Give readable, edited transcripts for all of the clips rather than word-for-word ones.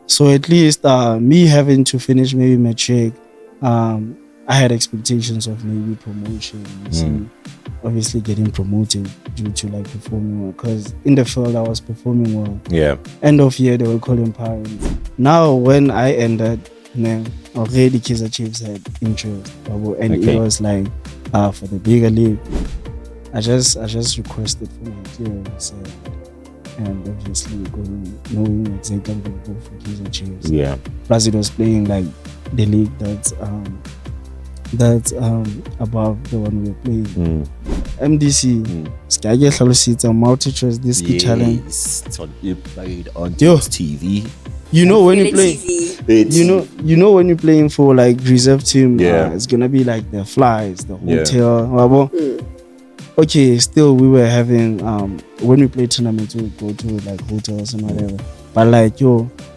So at least me having to finish maybe matric, I had expectations of maybe promotion. Obviously getting promoted due to like performing well. Because in the field I was performing well. Yeah. End of year they were calling parents. Now when I ended, already Kaizer Chiefs had interest, and it was like for the bigger league. I just requested for my clearance. And obviously knowing exactly I'm going to go for Kaizer Chiefs. Yeah. Plus it was playing like the league that's above the one we're playing. MDC, Skage Hlalosetsa, multi-choice, this key talent. It's on played on TV. You know when you play, you know when you're playing for like reserve team, it's gonna be like the flights, the hotel. Okay, still we were having when we play tournaments we would go to like hotels and whatever. But like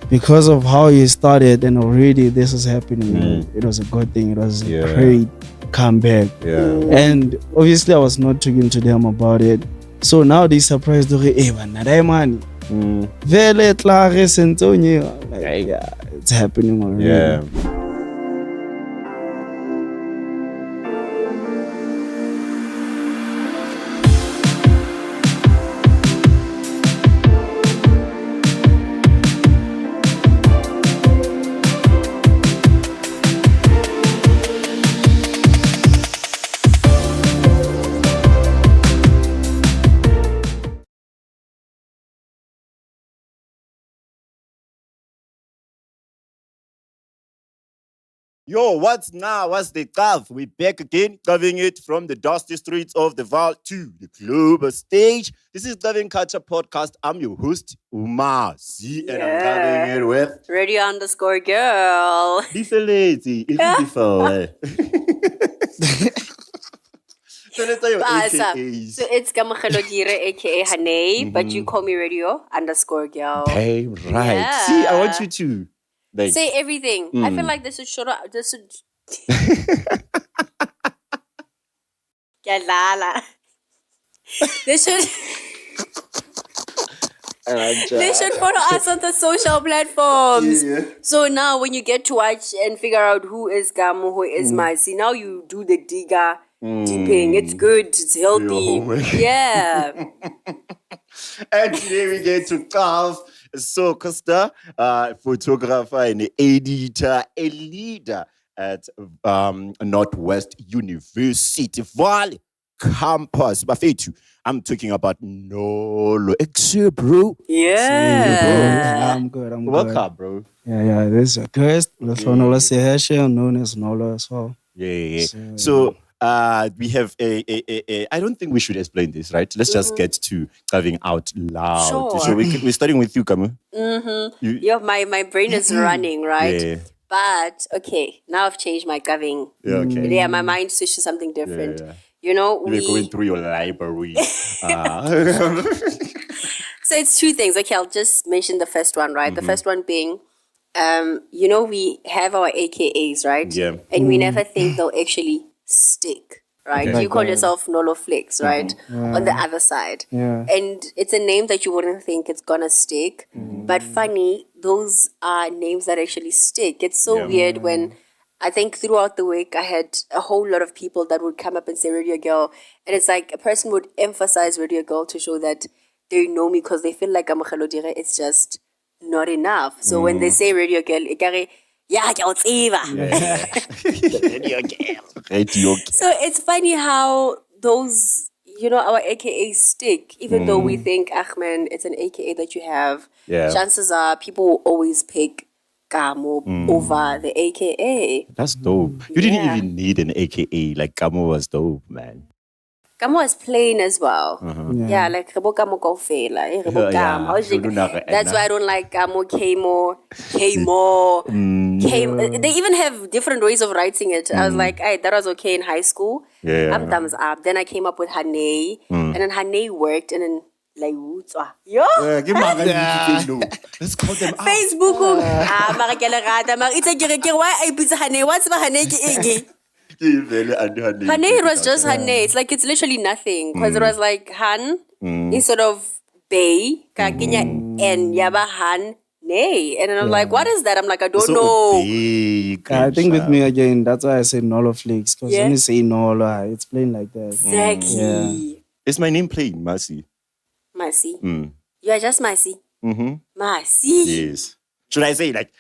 because of how you started and already this is happening, it was a good thing. It was a great comeback. And obviously I was not talking to them about it. So now they surprised money. It's happening already. Yeah. Yo, what's the Cav? We back again, covering it from the dusty streets of the Val to the global stage. This is Cavin'KulturePodcast. I'm your host, Uma Z, and I'm covering it with Radio_girl. This lady. So let's say your AKAs. So it's Mamelodi aka Hane, but you call me Radio_girl. Okay, right. Yeah. See, I want you to say everything. I feel like this should show up. This should. They should follow us on the social platforms. Yeah. So now when you get to watch and figure out who is Gamo, who is Masi, now you do the digger dipping. It's good. It's healthy. Yeah. And today we get to Cav, a soccer star, photographer and editor, a leader at Northwest University Valley campus. Bafetu, I'm talking about Nolo. Except, bro. Yeah. I'm good. Welcome, bro. Yeah. This is a guest. Lehlohonolo.S, Seheshe, known as Nolo as well. Yeah. So we have a I don't think we should explain this, right? Let's just get to Cavin'K out loud. Sure. So we're starting with you, Camu. My brain is running, right? Yeah. But okay, now I've changed my Cavin'K. Yeah, okay. Yeah, my mind switched to something different. Yeah. You know, We're going through your library. So it's two things. Okay, I'll just mention the first one, right? The first one being, we have our AKAs, right? Yeah. And we never think they'll actually stick, right? Okay. You call yourself Nolo Flex, right? On the other side. Yeah. And it's a name that you wouldn't think it's gonna stick. But funny, those are names that actually stick. It's so weird when I think throughout the week I had a whole lot of people that would come up and say Radio Girl. And it's like a person would emphasize Radio Girl to show that they know me because they feel like I'm a Mamelodi. It's just not enough. So when they say Radio Girl, Radio. So it's funny how those, our AKAs stick, even though we think, man, it's an AKA that you have. Yeah. Chances are people will always pick Gamo over the AKA. That's dope. You didn't even need an AKA. Like Gamo was dope, man. Gamo is plain as well. Yeah, like Rebo Gamo Kaufela. That's why I don't like Gamo Kamo. They even have different ways of writing it. I was like, that was okay in high school. Yeah. I'm thumbs up. Then I came up with Hane. And then Hane worked. And then like yo. Let's call them out. Facebook. Hane was just Hane. It's like it's literally nothing. Because it was like Han instead of Bay. Kakinya N Yaba Han nay. And then I'm like, what is that? I'm like, I don't So know. big. I think with me again, that's why I say Nolo Flakes. Because Yeah. when you say Nolo, it's plain like that. Exactly. Is my name plain, Mercy? Mercy. You are just Mercy. Mercy. Yes. Should I say like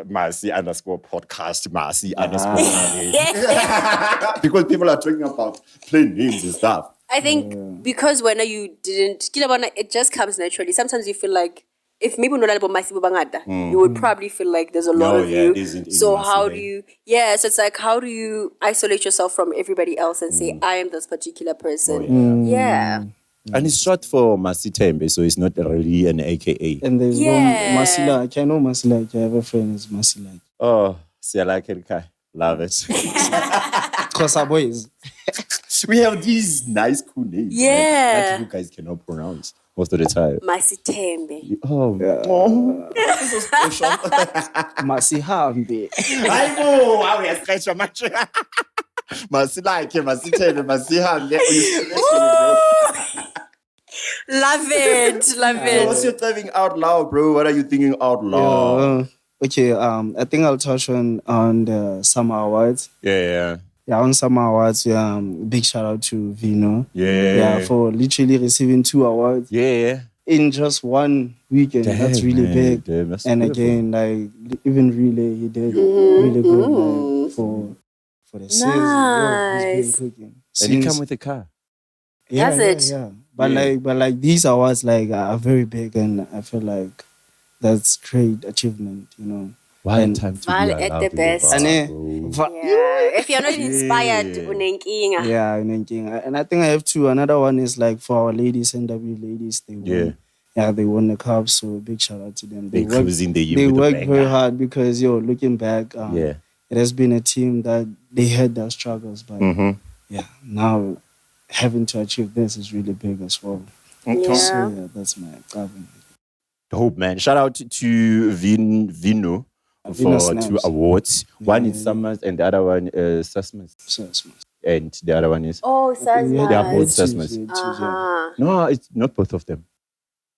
Mercy _ podcast, Mercy _ because people are talking about plain names and stuff. I think because when you didn't, it just comes naturally. Sometimes you feel like if maybe not about Mercy Bangada, you would probably feel like there's a lot of you. So how do you? Yeah, so it's like how do you isolate yourself from everybody else and say I am this particular person? Yeah. And it's short for Masitembe, so it's not really an AKA. And there's no Masilaki. I know Masilaki. I have a friend who's Masilaki. Oh, Sialaka, love it. Kosa boys. We have these nice cool names that you guys cannot pronounce most of the time. Masitembe. Oh, this is so special. Masihambe. I know how we are stretched much. Masilaki, Masitembe, Masihambe. Love it. So what's your driving out loud, bro? What are you thinking out loud? Okay, I think I'll touch on the Summer Awards. Yeah, on Summer Awards, big shout out to Vino. Yeah, for literally receiving 2 awards. Yeah. In just one weekend. That's really big. Damn, that's and beautiful. Again, like even Relay, he did really good like, for the season. He's been cooking. And you come with a car. Yeah. But Yeah. like these awards like are very big, and I feel like that's great achievement, One time to Val be at allowed the to best. Go If you're not inspired, unenkinga. And I think I have 2. Another one is like for our ladies, NWU ladies, they won. Yeah, they won the cup, so big shout out to them. They worked very hard because looking back, it has been a team that they had their struggles, but now having to achieve this is really big as well. So that's my government. Dope, man. Shout out to Vino for 2 awards. One is Summers and the other one is Sesmas. And the other one is... Oh, Sesmas. They are both Sesmas. No, it's not both of them.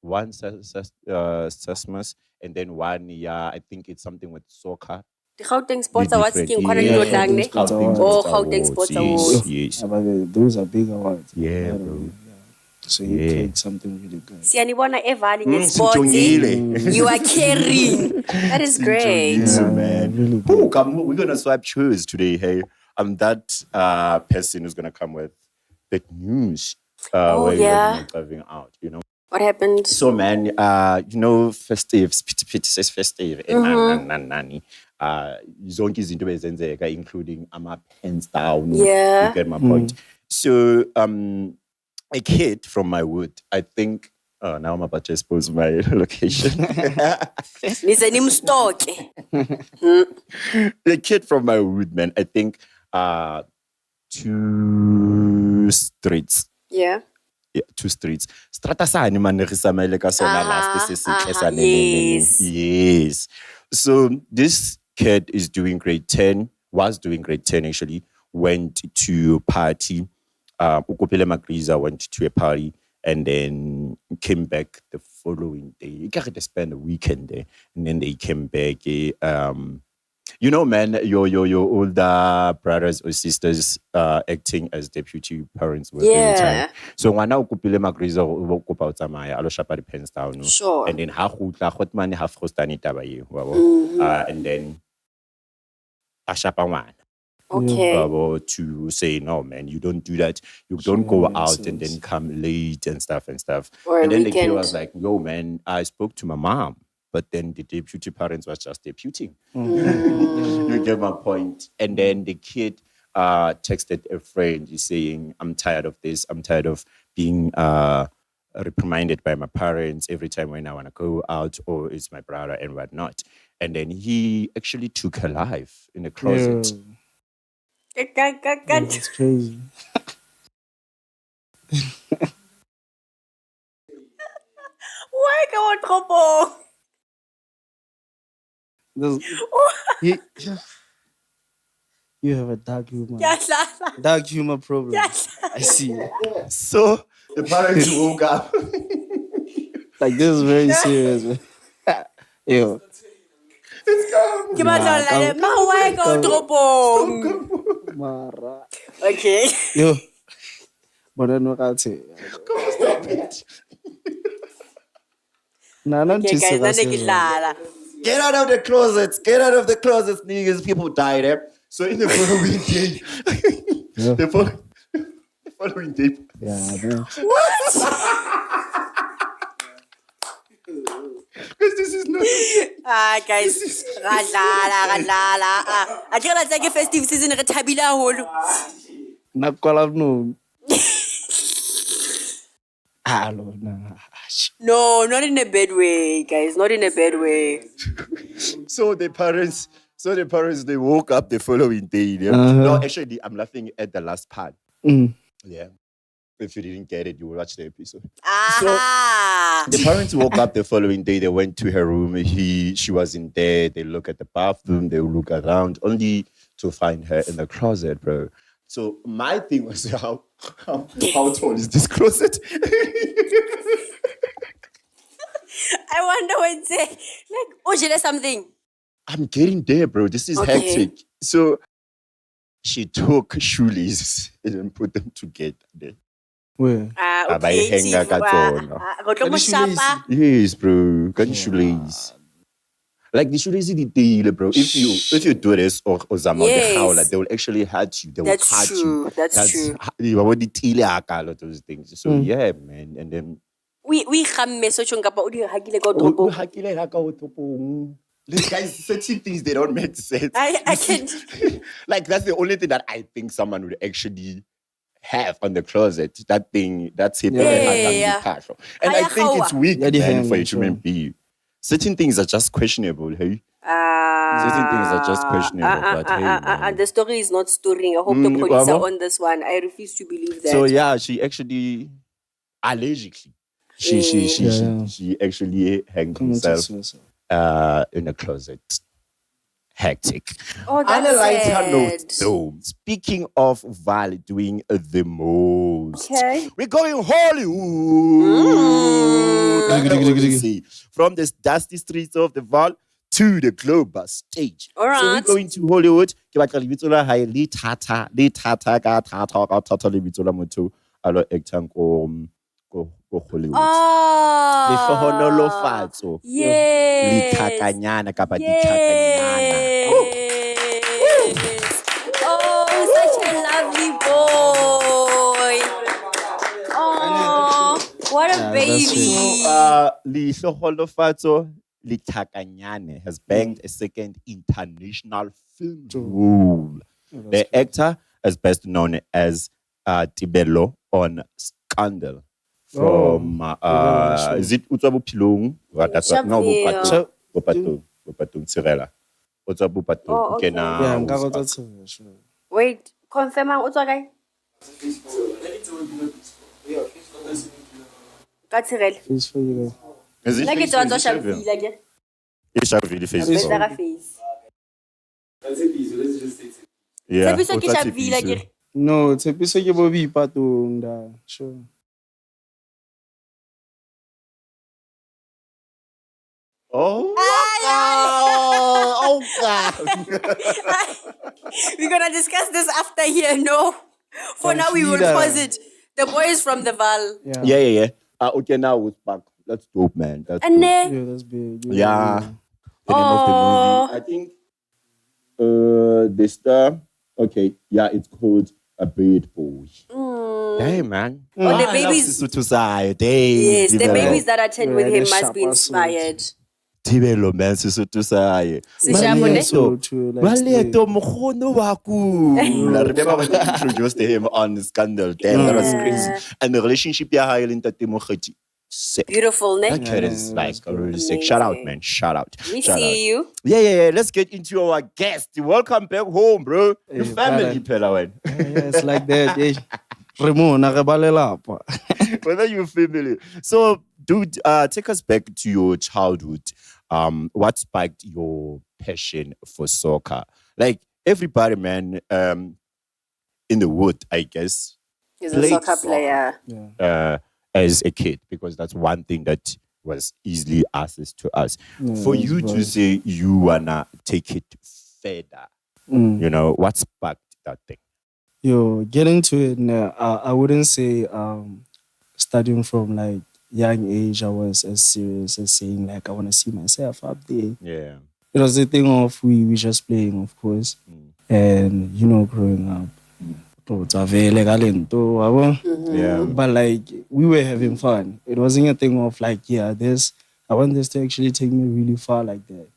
One Sesmas and then one, I think it's something with soccer. The Gauteng Sports Awards. Gauteng Sports Awards. Yes. But those are big awards. Yeah, bro. So you played something really good. Siyanibona evaling sports. You are carrying. That is great. Man. Really Ooh, we're gonna swipe shoes today. Hey, I'm that person who's gonna come with the news. Where you're driving out. What happened? So man, festive, says festive, nani. Zonke izinto bezenzeka, including pens down. Yeah. You get my point. So a kid from my wood, I think. Now I'm about to expose my location. A kid from my wood, man. I think 2 streets. Yeah. Yeah, 2 streets. Strata sane man re samaile ka sona last Seheshe sa Yes. So this kid is doing grade 10, was doing grade 10 actually, went to party. Ukopele Magriza went to a party and then came back the following day. You got to spend a weekend there. And then they came back. Man, your older brothers or sisters acting as deputy parents were every time. So when now Ukopele Magriza ukopa utsamaya alo shapa the pens down. Sure. And then ha khutla khotmane ha frostani taba eo, and then ashapa ngwana. Okay. To say, no, man, you don't do that. You don't go out and then come late and stuff. Or and then weekend. The kid was like, yo, man, I spoke to my mom, but then the deputy parents was just deputing. You get my point. And then the kid texted a friend saying, I'm tired of this. I'm tired of being reprimanded by my parents every time when I want to go out, or it's my brother and whatnot. And then he actually took her life in a closet. That's crazy. Why go on trouble? You have a dark humor. Dark humor problem. I see. So the parents woke up. Like this is very serious, man. Yo. Ke batla ho lala, ma why go toropong? Mara. Okay. Yo. Bona no ka tse. Stop it. Okay, guys, nane ke dlala. Get out of the closets. Get out of the closets, niggas. People died there. So in the following day, the following day. Yeah, man. What? Because this is not. Guys, ra dlala. A ke la tsa ke festive season re thabile haholo. Na kwala no. Hello, nah. No, not in a bad way, guys. Not in a bad way. So the parents, they woke up the following day. Yeah? No, actually, I'm laughing at the last part. Yeah. If you didn't get it, you will watch the episode. Ah. So the parents woke up the following day. They went to her room. She wasn't there. They look at the bathroom. They look around, only to find her in the closet, bro. So my thing was how tall is this closet? I wonder when say like, oh, she does something. I'm getting there, bro. This is hectic. So she took shoelaces and put them together. Where? Okay. Yes, bro. Got shoelaces. Like the shoelaces the deal, bro. If you do this or they will actually hurt you. They will cut you. That's true. You already tell those things. So yeah, man. And then we gamme so chong kapa o di hakile ka topo. These guys, certain things they don't make sense. I can like that's the only thing that I think someone would actually have on the closet. That thing, that's it. Yeah. And I think it's weak, man, for a human being. Certain things are just questionable, hey? Certain things are just questionable, but hey, man. the story is not storying. I hope the police are on this one. I refuse to believe that. So yeah, she actually, allegedly, she actually hanged herself in a closet. Hectic. Oh, that's on a lighter sad. note, though, speaking of Val doing the most, we're going Hollywood. From the dusty streets of the Val to the global stage. All right. So we're going to Hollywood. Ke batla lebitso la hae le thata ka lebitso la motho a lo actang ko Hollywood. Lehlohonolo.S. Yes. Lithakanyana kapa dithakanyana. Oh, such a lovely boy. Oh, what a baby. Lehlohonolo.S. Lithakanyane has bagged a second international film role. The actor is best known as Tibelo on Scandal. From is it Utswabuphilong? That's what no Bopatong Tsirela. Utswabupatong. Okay, now. Wait, confirm utswa kae? Ka Tsirela. Is it? Like it's on Shavila again. It's Shavila face. Yeah. No, it's a piece of Bobby Patong. Sure. Oh God. We're gonna discuss this after here. No, for now we will pause it. The boy is from the Val. Yeah. Okay, now we're back. That's dope, man. That's dope. Yeah, that's big. Yeah. The name of the movie, I think. The star. Okay, yeah, it's called A Bird Boy. Hey, man. The babies. Yes, the babies that attend with him must be inspired. Tibelo, man, Sesotho saye. Remember when they introduced him on Scandal? Damn, that was crazy. And the relationship sick. Beautiful, Nick. That kid is like really sick. Shout out, man. Shout out. We see you. Yeah. Let's get into our guest. Welcome back home, bro. Your family, Pelawan. Yeah, it's like that. Whether you're family. So, dude, take us back to your childhood. What sparked your passion for soccer? Like everybody, man, in the wood, I guess, He's a soccer player. As a kid, because that's one thing that was easily access to us. Yeah, For you to say you wanna take it further, you know, what sparked that thing? Yo, getting to it now, I wouldn't say starting from like young age, I was as serious as saying like I want to see myself up there. Yeah. It was the thing of we just playing, of course, and you know, growing up. Yeah. But like we were having fun. It wasn't a thing of like, yeah, I want this to actually take me really far like that.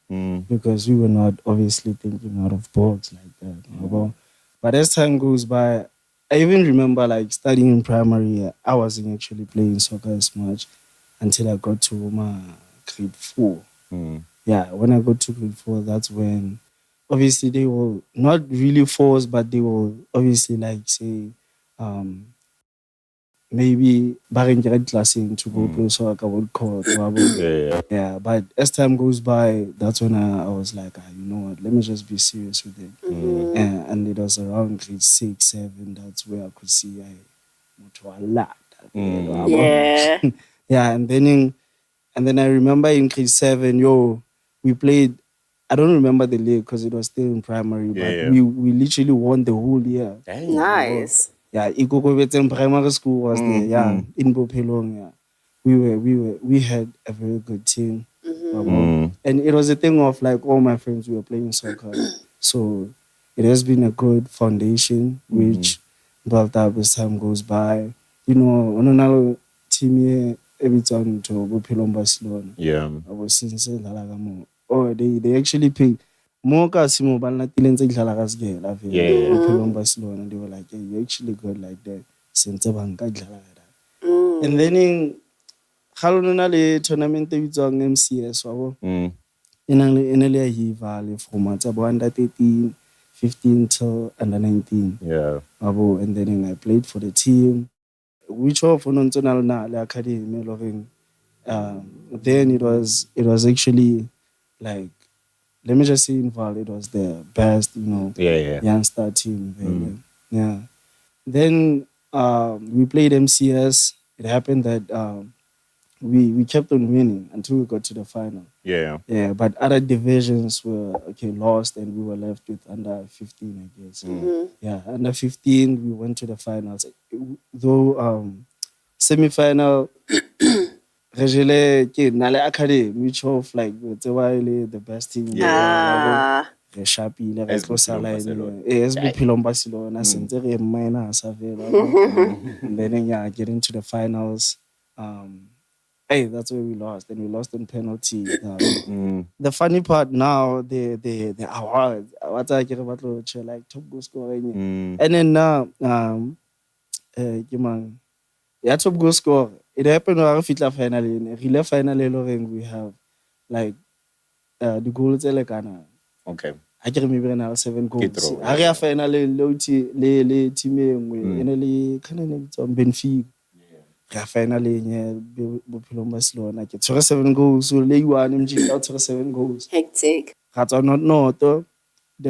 Because we were not obviously thinking out of box like that. But as time goes by, I even remember like studying in primary, I wasn't actually playing soccer as much until I got to my grade 4. Yeah, when I got to grade 4, that's when obviously they will not really force, but they will obviously like say, maybe barring grade classing to go play soccer would court. Yeah, but as time goes by, that's when I was like, you know what, let me just be serious with it. And it was around grade 6, 7, that's where I could see a lot. Yeah. Yeah, and then I remember in grade 7, we played. I don't remember the league because it was still in primary, but we literally won the whole year. Dang. Nice. Yeah, Ikoko primary school was there. Yeah, in Bophelong. Yeah, we had a very good team. And it was a thing of like all my friends we were playing soccer, so it has been a good foundation which built up as time goes by. You know, on another team here, every time to Bophelong Barcelona. Yeah. I was sincere mo. Oh, they actually picked more Kasimo Balnatilen Jalaga's Bophelong Barcelona. They were like, hey, you actually good like that. Since Banka Jalaga. And then in Halonale tournament with MCS, in a Valley from under 13, 15 till under 19. Yeah. And then I played for the team, which of the academy loving. Then it was actually like, let me just say in Val, it was the best, youngster team there. Yeah. Then we played MCS. It happened that we kept on winning until we got to the final. Yeah. Yeah, but other divisions were lost, and we were left with under 15, I guess. Yeah, under 15, we went to the finals. Though semi-final, Nale Academy, which of like the best team. Sharpie, SB Pilon Barcelona, Centre Minor Savela. And then get into the finals. That's where we lost. And we lost on penalty. The funny part now, the awards, what I get about like top goal scorer. And then now, top goal scorer. It happened when we fit finally. Relay finally, we have like the goals like okay. I can remember now 7 goals. I finally le team le kind of Benfica. Finally, Bophelong Barcelona. Ke tshwere 7 goals. So le one MG out 7 goals. Hectic. That's not the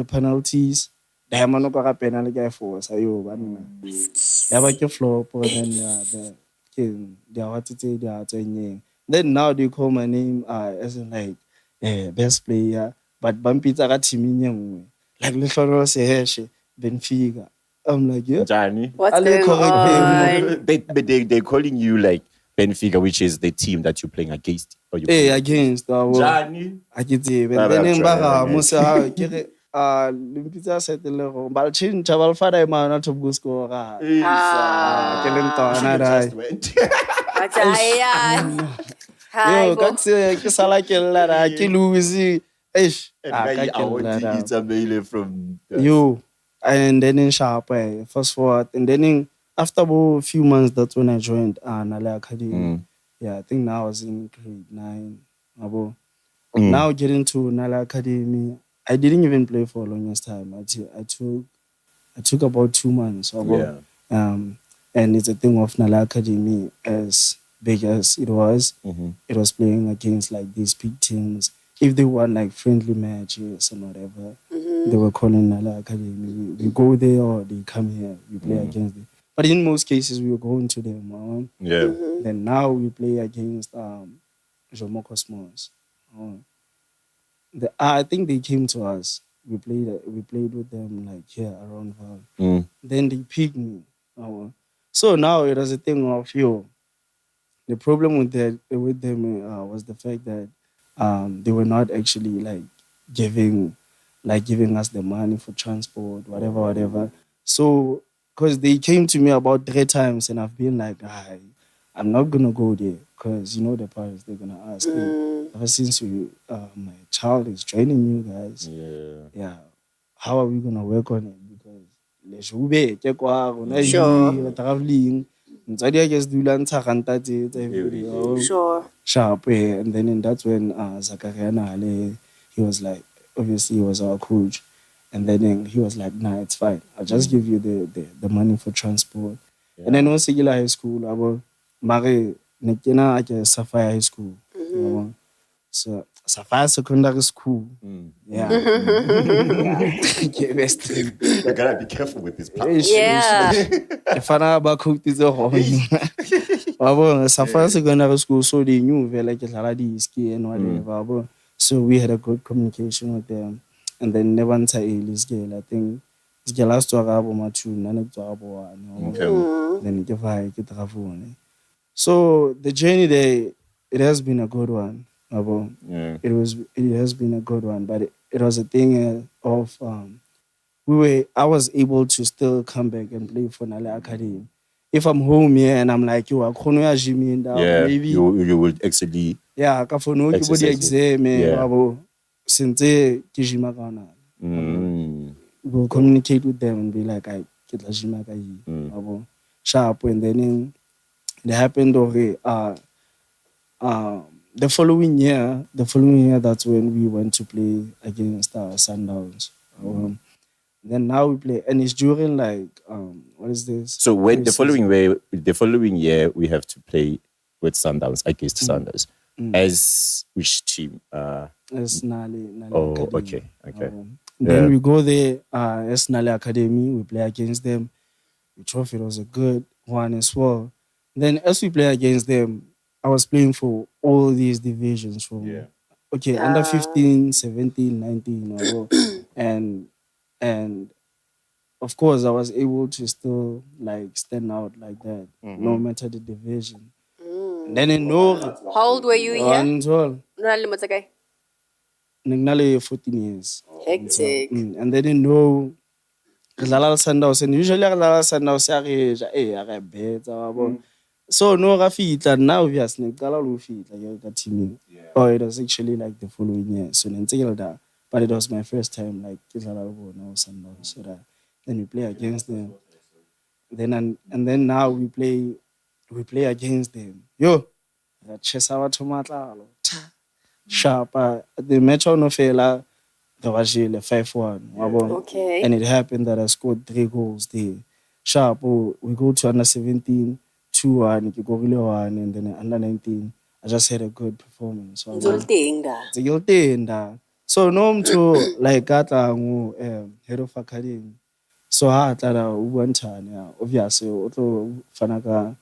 penalties. The hamano ka penalty guy for us. Ayo banna. Ya ba ke flop and then they are what they are doing. Then now they call my name as in like best player, but Bampita ka team nyengwe. Like Lehlohonolo.S Seheshe, Benfica. I'm like, yeah. Johnny. What's going on? They're calling you like Benfica, which is the team that you're playing against. Or you against Johnny. I get it. And then Baga Musa kere Limpita settle go. Bal chin chaval fada ma na top goal scorer. Keleng tona dai. Yo, ke sala ke lara ke lose. Eish. It's available from you. And then in sharp fast forward. And then after a few months, that's when I joined Nale Academy. Yeah, I think now I was in grade 9. Now getting to Nale Academy, I didn't even play for a longest time. I took about 2 months. And it's a thing of Nale Academy, as big as it was. It was playing against like these big teams. If they were like friendly matches and whatever, they were calling Nale Academy. We go there or they come here. We play against them. But in most cases, we were going to them. Yeah. Then now we play against Jomo Cosmos. Oh. I think they came to us. We played with them like here around Val. Then they picked me. Oh. So now it was a thing of the problem with them was the fact that they were not actually giving giving us the money for transport, whatever. So because they came to me about 3 times and I've been like, I'm not gonna go there because the parents they're gonna ask me ever since my child is training you guys. Yeah. How are we gonna work on it? Because traveling. Motswadi a ke se dula ntsha ranta tse Sure. sharp, and then that's when Zakariana, he was like, obviously he was our coach, and then he was like, nah, it's fine, I'll just give you the money for transport. And then once you high school abo mare ne ke na ke Sapphire High School. So Sapphire Secondary School. Yeah. Okay, best. You gotta be careful with this part. Yeah. If I about cook this Sapphire Secondary School, so they knew like ski and whatever. So we had a good communication with them. And then never this girl, I think this girl has to have my two then it get travel. So the journey there, it has been a good one. It has been a good one, but it was a thing of I was able to still come back and play for Nale Academy. If I'm home here and I'm like, I can't maybe you would actually ka fono ke bo di exam since ke jima kana. We'll communicate with them and be like, I get la jima ka yi. Sharp, and then it happened over the following year, that's when we went to play against Sundowns. Then now we play, and it's during what is this? So when the following year we have to play with Sundowns against Sundowns. As which team? As Nale oh, Academy. okay. Then we go there as Nale Academy. We play against them. The trophy was a good one as well. Then as we play against them, I was playing for all these divisions from under 15, 17, 19, and of course I was able to still stand out like that, no matter the division. And then in How old were you here? Nignale 14 years. Hectic. And they didn't know Sundowns, and usually Sundowns are better. So no Rafita now obviously team. Oh, it was actually the following year. So but it was my first time Sundowns. So that then we play against them. Then now we play against them. Yo, Chesawa Tomatalo. Sharp. The match on Ofela, there was 5-1. Okay. And it happened that I scored 3 goals there. Sharp. We go to under 17, 2-1, you go really 1, and then under 19. I just had a good performance. So no to head of academy. So obviously fanaka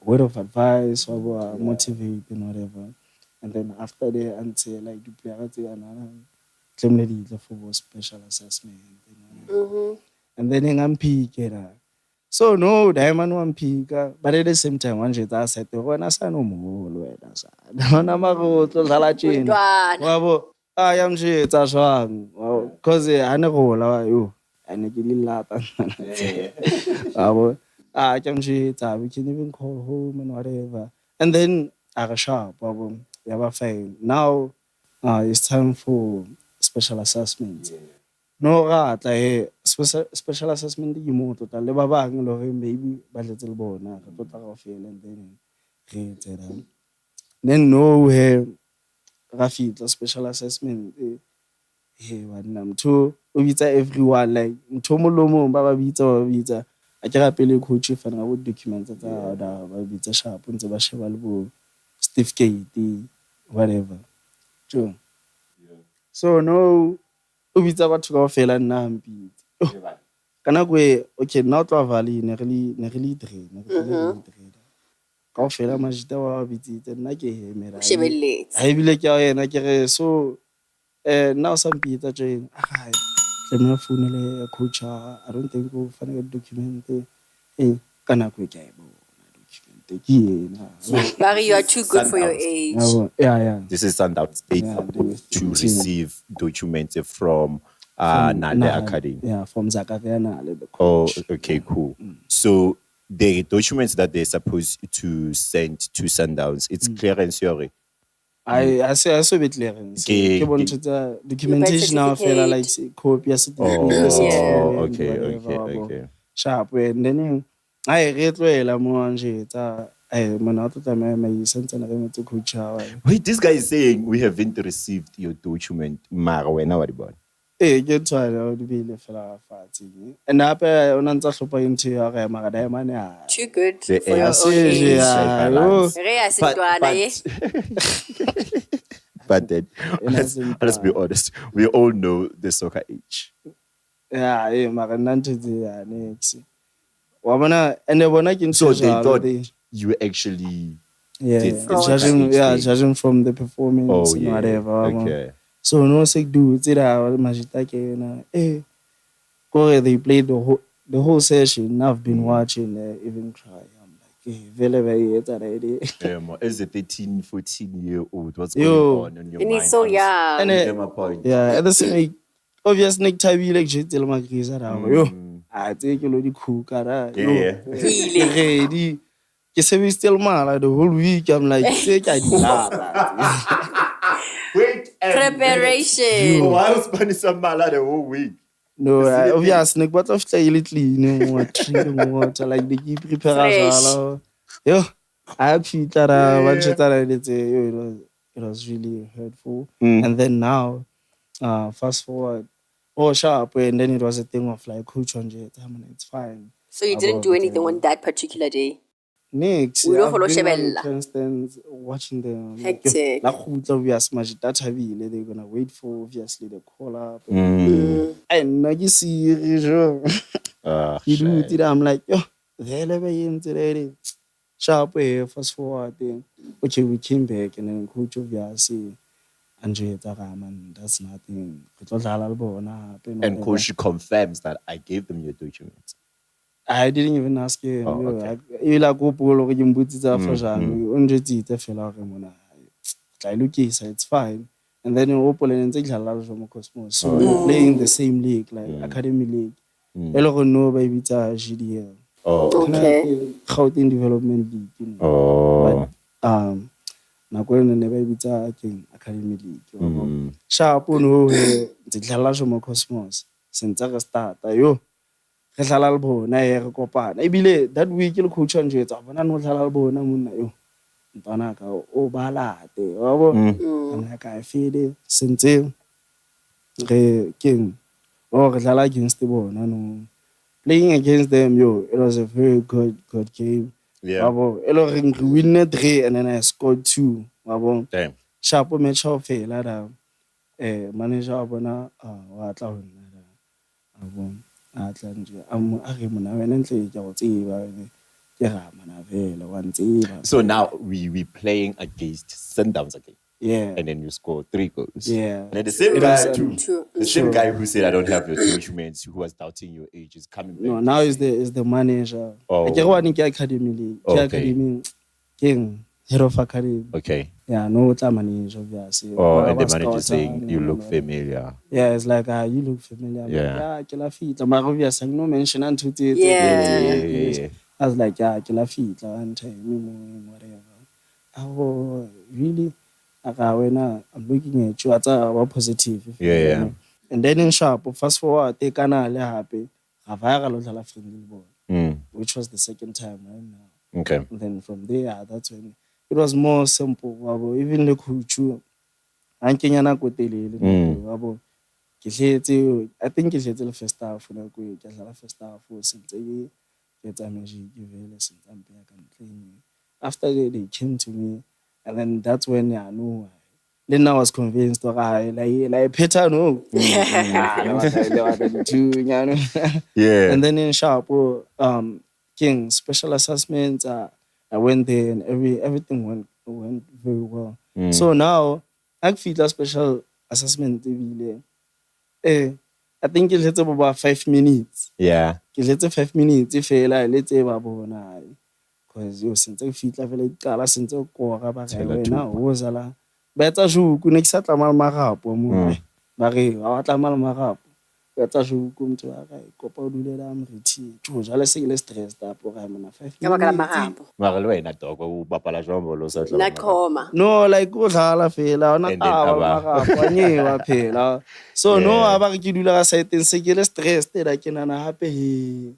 word of advice or motivate and whatever. And then after that, until the players claim for special assessment. And then I'm peaking. So no, diamond one peak, but at the same time, one jet I said, when I say no more, I am shit as well. Because I never you. And I really laugh. I can shit, we can even call home and whatever. And then I got sharp. Now it's time for special assessment. No special assessment ke mo total le ba bang le hore maybe ba tletse le bona re tla go fela, and then re etsa then no ra fitla special assessment wanna mtho o bitsa everyone mtho mo lo mo ba bitsa a ke ga pele coach fa nga bo documents tsa ba bitsa sharp ntse ba sheba le bo certificate whatever. So no o bitsa batho ka ofela nna mpitse kana kwe okay now to valley ne really train. kaofela majita wa bitsitse nna ke hemera Shebelletse. ha ebile ke a yena ke re so now some people join let me phone le coach I don't think go fana document ka nako ke a document ke yena Barry, you are too good for your age. yeah This is Sundowns state supposed to receive documents from Nale Academy. Yeah, from Zakavena, the coach. Oh, okay, cool. So the documents that they're supposed to send to Sundowns, it's clearance, Yori. I saw a bit clearance. Ke bontsha documentation now fela like copy certificate okay. Sharp and then I read well mo nje tsa mona o tla me sentse na re motse coach hawa. Wait, this guy is saying we haven't received your document. Mara wena wa di bona. Ke tswala o di bile fela fatshe. And hape o na ntsa hlopa into ya re mara diamond ya. Too good for your own age. But then, let's be honest. We all know the soccer age. Yeah, mara nante ya next. Wabona and bona ke So they thought you actually judging from the performance and whatever. Okay. So no sick do majita ke na they played the whole session. I've been watching even cry. I'm like, very it's already. As a 13, 14-year-old, what's going on in your mind? And he's so young. And at the same obvious Nick Tabi like Jitil Magriza. I take a lot of cook. Ready. You say we still mad the whole week. I'm like, take I wait. Preparation. Why was Spanish Mala the whole week? No, obviously, but after a little, water like they keep preparing. Yo, I actually thought it was really hurtful. And then now, fast forward, sharp, and then it was a thing of like coach on jet. I mean, it's fine. So you didn't do anything on that particular day? Next, we don't follow watching them. Hectic. They're gonna wait for obviously the call up. And now you see, you do it. I'm like, yo, today. Sharp way, fast forward. Okay, we came back and then coach obviously. And that's nothing. And coach confirms that I gave them your documents. I didn't even ask him. Okay. It's fine. And then so we're playing the same league, like academy league. GDL. Okay. Gauteng Development League. But academy league. Sharp no the Cosmos since I started. Re hlala le bona re kopana ebile that week le coach a njwetsa bona no hlala le bona monna yo ntwana ka o balate wa bo nna ka feel sentse re king re hlala against bona no playing against them it was a very good game wa bo elo re win 3 and then I scored 2 wa bo damn sharp match of fela da manager wa bona wa tla ho nna wa bo so now we playing against Sundowns again. Yeah. And then you score 3 goals. Yeah. And then the same guy too. The same guy who said I don't have your documents, who was doubting your age, is coming back. No, now is the manager. Academy league. Academy king. Head of academy. Okay. Yeah, no manager, obviously. And the manager is saying you look familiar. Yeah, it's like you look familiar. Yeah. Killer feet. I'm obviously no mention and to it. Yeah. I was like, killer feet and whatever. Oh, really? When I'm looking at you at a positive. Yeah. And then in sharp, fast forward, they can happy. I've had a lot of friendly ball, which was the second time right now. Okay. And then from there, that's when it was more simple. Even the culture, I think it's the first half when I go get first half since after they came to me, and then that's when I knew. Then I was convinced like Peter no. Yeah. And then in sharp King special assessments I went there and everything went very well. So now I feel a special assessment. I think it's about 5 minutes. Yeah. It's 5 minutes if let's say because you since I feel like kala since o kora ba ga wena o zala ba etsa juku ne ke sa tlamala marapo mo ba re wa tlamala marapo ka tsa juku motho wa ga kopa o dulela amrithi jo jale se le stress da po ga mona 5 Ka baka la minutes marapo. Mara le wena dog o bapala jwang bolo sa tla. Na khoma. no like o dlala fela ona And then taba marapo a nyewa phela so no aba ke dula ga site se ke le stress tela ke nana hape he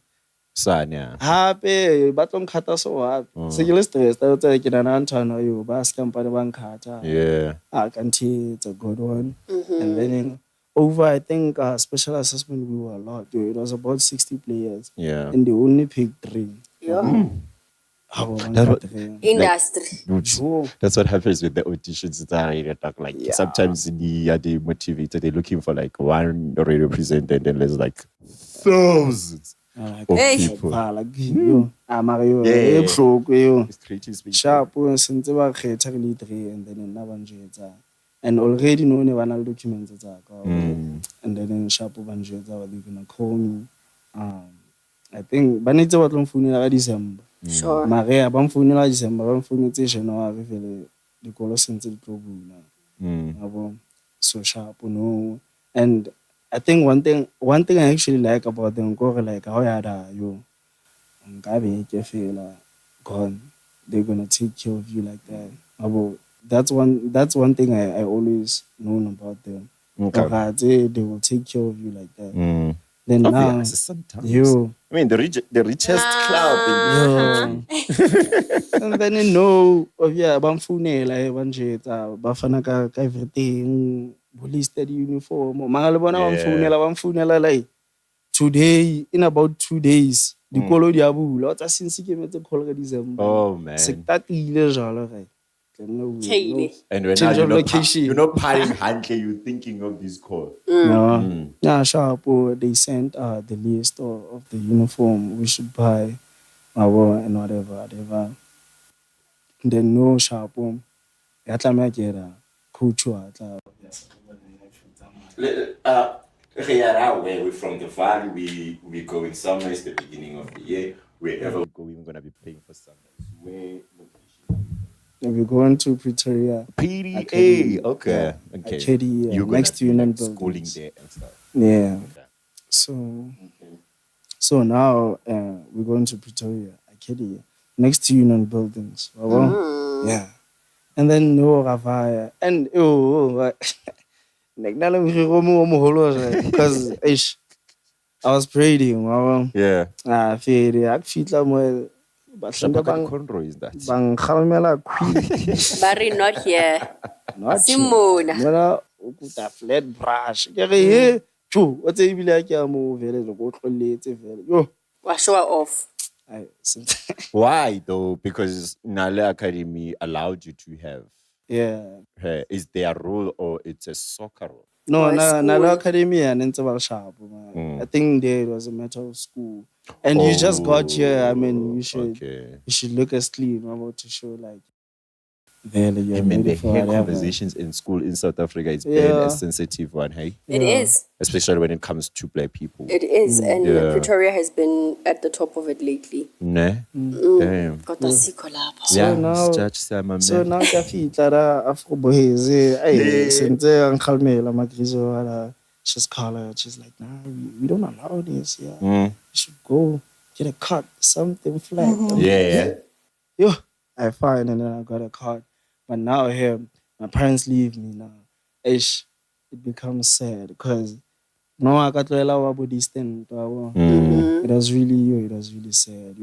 Sanya. hape ba tlo nkhata so hape se ke le stress ta tsa ke nana ntwana yo ba se kampane ba nkhata Yeah. kanthi it's a good one and then over I think special assessment we were a lot dude. It was about 60 players and they only picked 3 Industry. That's what happens with the auditions. It's already like sometimes they motivated. They're looking for like one radio presenter, and then there's like thousands of people. It's creative space. Sharp since ba kgetha le 3 and then nna ba njwetsa and already no ne bana le documents tsa ka and then sharp ba njwetsa what they're gonna call me. I think ba netse ba tlo mfounela ka December. Sure. Mare ba mfounela December ba mfounetse January fele dikolo sentse di tlo bula. Yabo so sharp no and I think one thing I actually like about them go like how yada yo ngabe ke fela gone they're gonna take care of you like that. Yabo that's one thing I always known about them. Okay. They will take care of you like that. Then now, you. I mean, the richest club in and then you know, bamfunela banjeta, bafana ka everything, listed uniform. Bamfunela like today in about 2 days. The color diabu, lots of since ke metse call ka December. Oh man. Sektatile jalo right. And when now you're not piling handle, you're thinking of this call. Yeah, sharp. They sent the list of the uniform we should buy, and whatever. Then no sharp. Culture. We're from the valley. We going somewhere. It's the beginning of the year. Wherever we go, we're gonna be playing for Sundowns. Where we're going to Pretoria. PDA. Okay. You're next to Union Buildings. Schooling there and stuff. Yeah. Okay. So now we're going to Pretoria. Academy. Next to Union Buildings. Yeah. And then no Ravaya. And because I was praying. Yeah. I feel more. But Conroy is that? Barry not here. Not Simona. Ukuta flat brush. What's a like a move? Yo. Show off. Why though? Because Nale Academy allowed you to have. Yeah. Is there a rule or it's a soccer role? No, Nale Academy and it's about sharp. I think there was a metal school. And you just got here. I mean, you should look as clean. I'm about to show like. I mean, the hair conversations in school in South Africa, it's been a sensitive one, hey? It is. Especially when it comes to black people. It is, and Pretoria has been at the top of it lately. Damn. So now Afro boys, she's colored. She's like, nah, we don't allow this. Yeah, you should go get a cut, something flat. Yo, I find and then I got a card. But now here, my parents leave me now. It becomes sad because no, I got to allow this thing. It was really sad.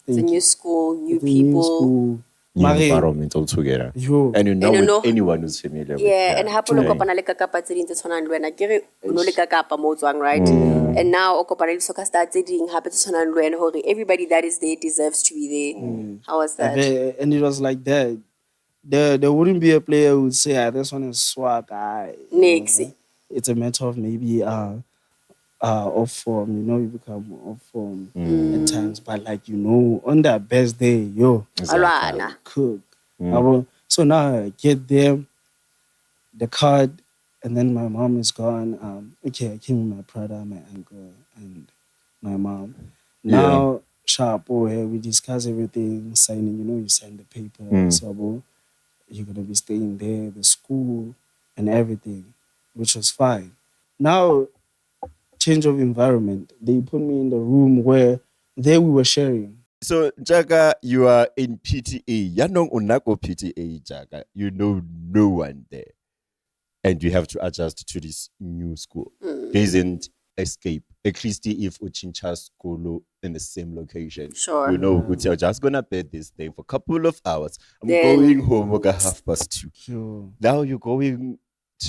It's a new school, new people. New environment altogether. And you know with anyone who's familiar with that. Yeah, and happen to kopana le kakapa tse ding tse tshwanang le wena. Ke no le kakapa mo tswang, right? And now o kopana le soccer star tse ding hape tse tshwanang le wena hore everybody that is there deserves to be there. How was that? And it was like that. There wouldn't be a player who would say, this one is swag. Next. It's a matter of maybe off form. You become off form at times. But like on their best day, Alwana. cook. So now I get there, the card, and then my mom is gone. I came with my brother, my uncle, and my mom. Now, sharp here, we discuss everything, signing, you sign the paper, so you're gonna be staying there, the school and everything, which was fine. Now, change of environment. They put me in the room where we were sharing. So, Jaga, you are in PTA. Yanong unako PTA, Jaga. You know no one there. And you have to adjust to this new school. There isn't escape. At least if Uchincha school in the same location. Sure. You're just gonna bed this day for a couple of hours. I'm going home at 2:30. Sure. Now you're going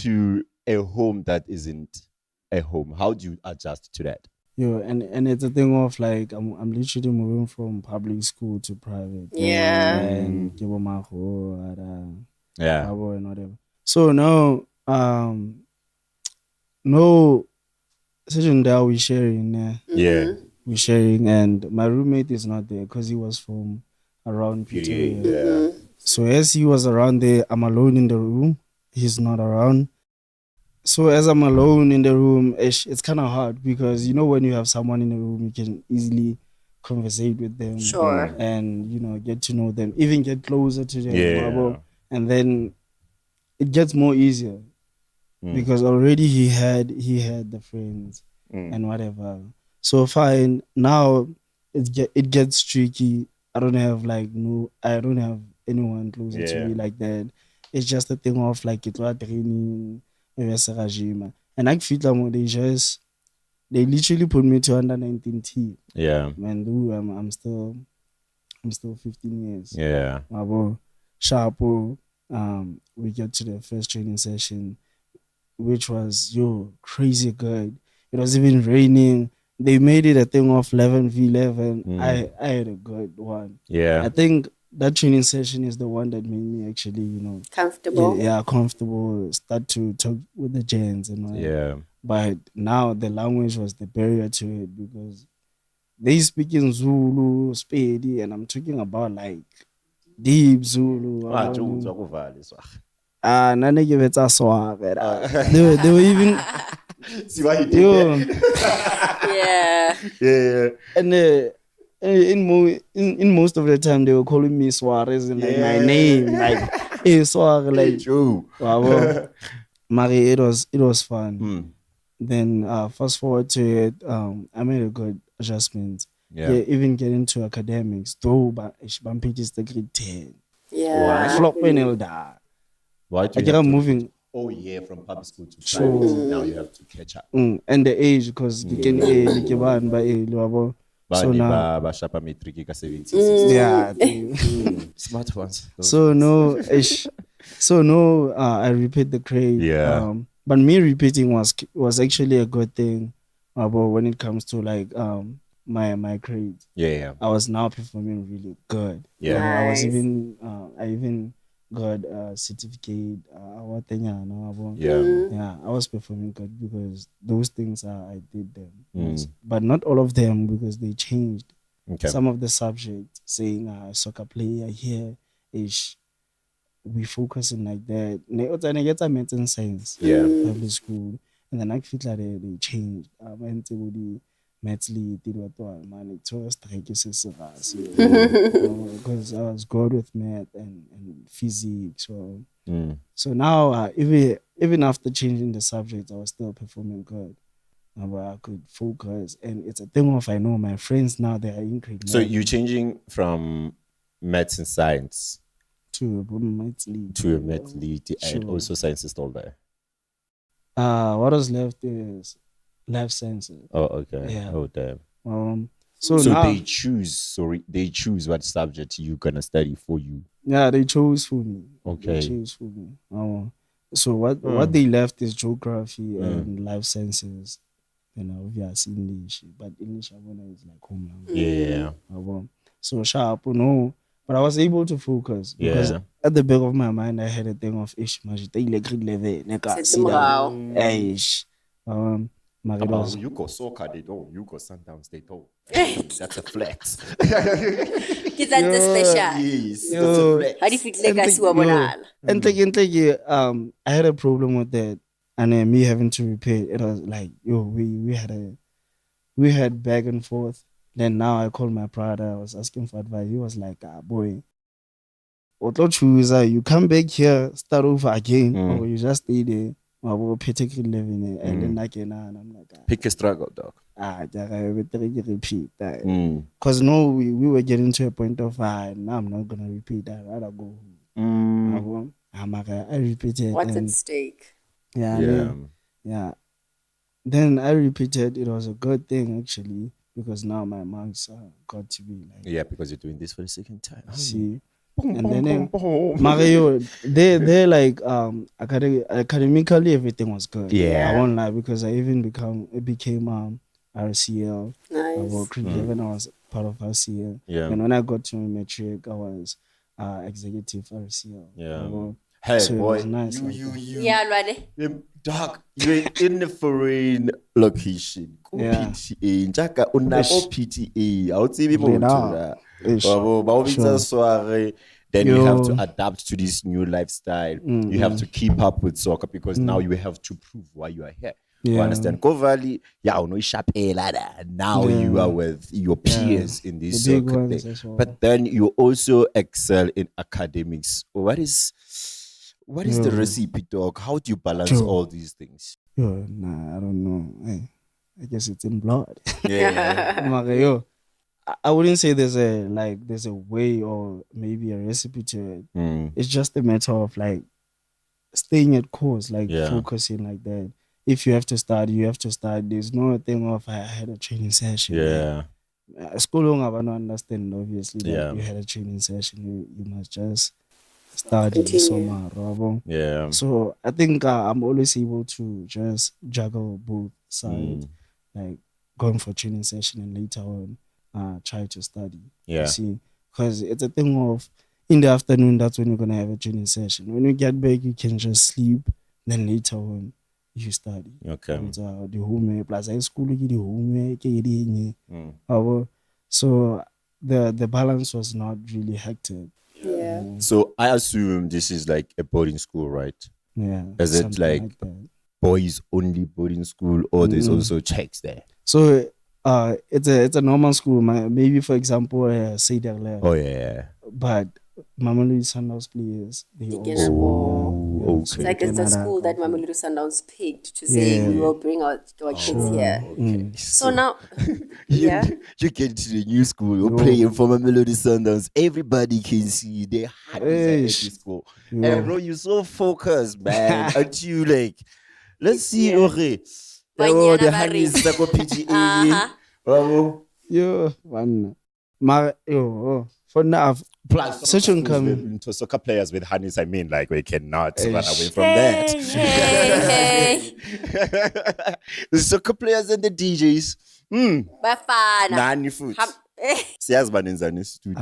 to a home that isn't a home. How do you adjust to that? And it's a thing of like I'm literally moving from public school to private. Yeah. And yeah. And whatever. So now no session there we sharing. Yeah. We're sharing, and my roommate is not there because he was from around PTA. Yeah. So as he was around there, I'm alone in the room. He's not around. So as I'm alone in the room, it's kind of hard because when you have someone in the room, you can easily conversate with them. Sure. And get to know them, even get closer to them. Yeah. And then it gets more easier because already he had the friends and whatever. So fine. Now it gets tricky. I don't have anyone closer to me like that. It's just a thing of like it's training, and I feel like they literally put me to under 19 T. Yeah. Man, I'm still 15 years. Yeah. Sharp. We get to the first training session, which was crazy good. It was even raining. They made it a thing of 11v11. I had a good one. Yeah. I think that training session is the one that made me actually, comfortable. Yeah, comfortable. Start to talk with the gents and all. Yeah. But now the language was the barrier to it because they speak in Zulu, Spedi, and I'm talking about like deep Zulu. None give it a swag. They were even. See what he did Yeah. Yeah. And in most of the time they were calling me Suarez and like my name, like Suarez, like true. Wow. Mari, it was fun. Then fast forward to it, I made a good adjustment. Yeah, even get into academics, though, but I'm the grade 10. Yeah. Flop when it'll die. Why do I you get have to moving. Oh yeah, from public school to private. Now you have to catch up. And the age, because you can so now Bashapa metric 70. yeah, Smart ones. So no, I repeat the grade. Yeah. But me repeating was actually a good thing. But when it comes to like my grade, I was now performing really good. Yeah. Nice. I was even I even got a certificate. Yeah, I was performing good because those things I did them, but not all of them because they changed. Okay. Some of the subjects saying soccer player here ish. We focus in like that. I get a math and science. Public school, and then I feel like they changed. I went to the maths lead. Man, it was because I was good with math and physics. So now even after changing the subject, I was still performing good. But I could focus, and it's a thing of I know my friends now they are in grade. So you're changing from maths and science to a maths lead. To a maths lead and also science is still there. What was left is life sciences. Oh, okay. Yeah. Oh, damn. So now, they choose what subject you're gonna study for you. Yeah, they chose for me. Okay. They chose for me. So what they left is geography and life sciences. Obviously English, but English is like home language. Yeah. So sharp, but I was able to focus because at the back of my mind I had a thing of grade level. You go soccer, they don't. You go Sundowns, they don't. That's a flex. Kids are the special. Yes, that's a flex. How do you feel legacy wa bonala? And I had a problem with that, and then me having to repair it. It was like, we had back and forth. Then now I called my brother. I was asking for advice. He was like, boy, you come back here, start over again, or you just stay there. Particularly living and I'm like, pick a struggle, dog. Repeat that. Because we were getting to a point of now I'm not gonna repeat that. I'd rather go home. I repeated. What's at stake? Yeah. Then I repeated. It was a good thing actually, because now my marks got to be like. Because you're doing this for the second time. See. And then Mario, they're like academically everything was good. I won't lie, because I even became RCL. Nice. Grade 11 I was part of RCL. And when I got to metric I was executive RCL. Hey so boy, it was nice, dog, you're in a foreign location. PTA, Jaka unabo PTA. I would say then you have to adapt to this new lifestyle. You have to keep up with soccer, because now you have to prove why you are here. You understand? Go Valley, now you are with your peers in this soccer thing. Well. But then you also excel in academics. What is the recipe, dog? How do you balance all these things? I don't know. I guess it's in blood. I wouldn't say there's a way or maybe a recipe to it. It's just a matter of like staying at course, focusing like that. If you have to start, you have to start. There's no thing of I had a training session. School I don't understand obviously that you had a training session. You must just study somewhere. So I think I'm always able to just juggle both sides, like going for training session and later on try to study. You see, because it's a thing of in the afternoon, that's when you're gonna have a training session. When you get back, you can just sleep. Then later on, you study. The homework plus high school, the homework. So the balance was not really hectic. So I assume this is like a boarding school, right? Is it like boys only boarding school, or there's also chicks there? So it's a normal school. Maybe for example, say that. But Mamelodi Sundowns players, they also. It's like it's a school that Mamelodi Sundowns picked to say we will bring our kids here. So now, you get to the new school, you're playing for Mamelodi Sundowns. Everybody can see their hands at the school. And bro, you're so focused, man. Aren't you like? Let's see, okay. The hands that go PGA. For now, plus such income to soccer players with harness. I mean, like we cannot run away from that. The soccer players and the DJs. Nani food. I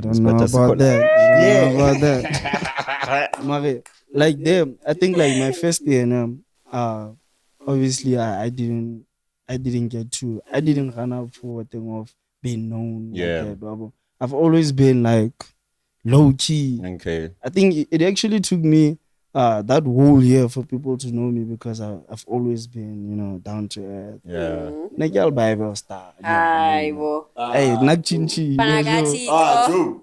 don't know about that. Like them, I think like my first year, obviously I didn't run out for a thing of being known. Like that. I've always been like low key. I think it actually took me that whole year for people to know me, because I've always been, down to earth. Nagyal Bible star. Hey, Nagchinchi.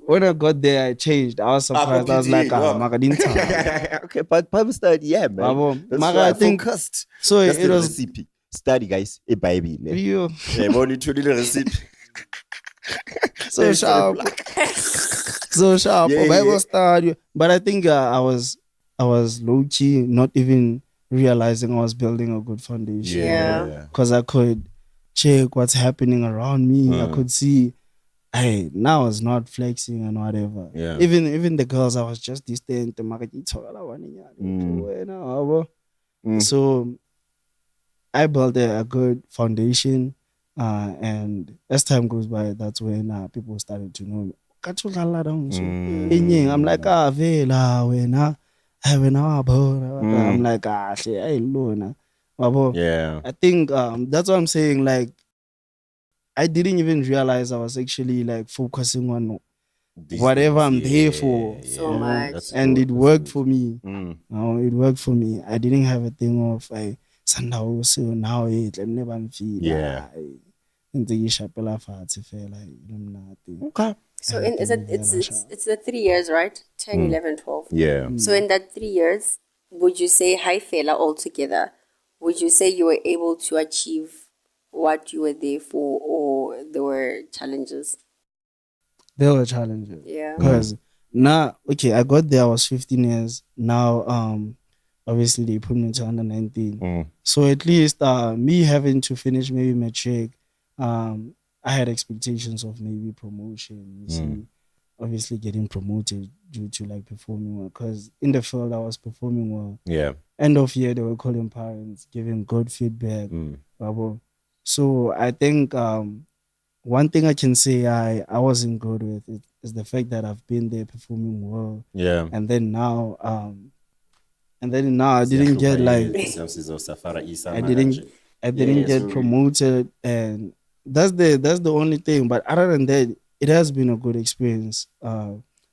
When I got there, I changed. I was surprised. I was like, Magadinta. Okay, but Bible study, man. I think so. That's it was recipe. Study, guys. A Bible. Only 2 little recipe. So sharp. Bible study. But I think I was low key, not even realizing I was building a good foundation. Because I could check what's happening around me. I could see, now I was not flexing and whatever. Even the girls, I was just distant. So I built a good foundation. And as time goes by, that's when people started to know me. I'm like, I'm like, Yeah. I think that's what I'm saying. Like, I didn't even realize I was actually like focusing on These whatever things, I'm there for. So much. That's And good, it that's worked good. for me. It worked for me. I didn't have a thing of Sunday so now let me never feel. Yeah. So it's the 3 years, right? 10, 11, 12. Yeah. So in that 3 years, would you say hi fella altogether? Would you say you were able to achieve what you were there for, or there were challenges? There were challenges. Yeah. Because now, okay, I got there, I was 15 years. Now, obviously they put me into under 19. So at least me having to finish maybe matric, I had expectations of maybe promotion. You see, obviously getting promoted due to like performing well. Because in the field I was performing well. Yeah. End of year they were calling parents, giving good feedback. So I think one thing I can say I wasn't good with it is the fact that I've been there performing well. Yeah. And then now I didn't get like I didn't get promoted, and that's the only thing. But other than that, it has been a good experience,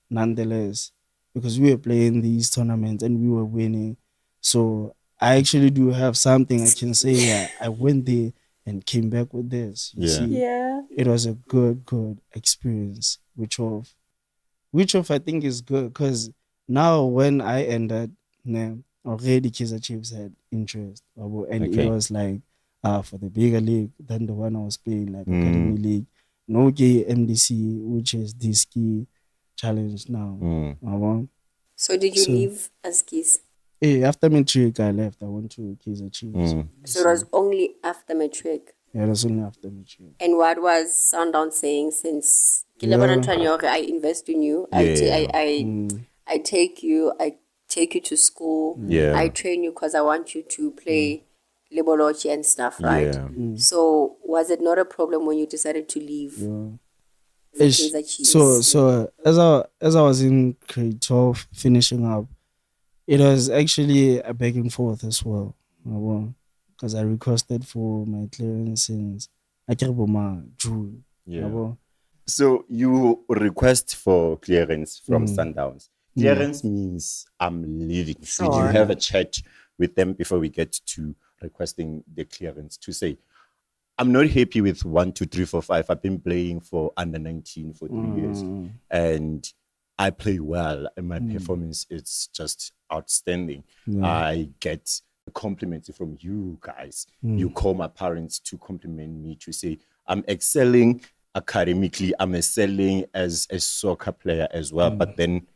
nonetheless, because we were playing these tournaments and we were winning. So I actually do have something I can say. Yeah, I went there and came back with this. You see, Yeah. it was a good experience, which I think is good because now when I ended, already Kaizer Chiefs had interest, and it was like for the bigger league than the one I was playing, like Academy League, no gay MDC, which is the ski challenge now. So did you leave as Keys? After matric, I left. I went to Kaizer Chiefs. So it was only after matric. Yeah, it was only after matric. And what was Sundown saying since I invest in you? I take you to school. Yeah. I train you because I want you to play Lehlohonolo and stuff, right? Yeah. So was it not a problem when you decided to leave? For Kaizer Chiefs? So as I was in grade 12 finishing up, it was actually a back and forth as well. Because I requested for my clearance since June. Yeah. So you request for clearance from Sundowns. Clearance means I'm leaving. Sure. Did you have a chat with them before we get to requesting the clearance to say, I'm not happy with 1, 2, 3, 4, 5. I've been playing for under 19 for 3 years and I play well and my performance is just outstanding. I get compliments from you guys. You call my parents to compliment me to say I'm excelling academically, I'm excelling as a soccer player as well, but then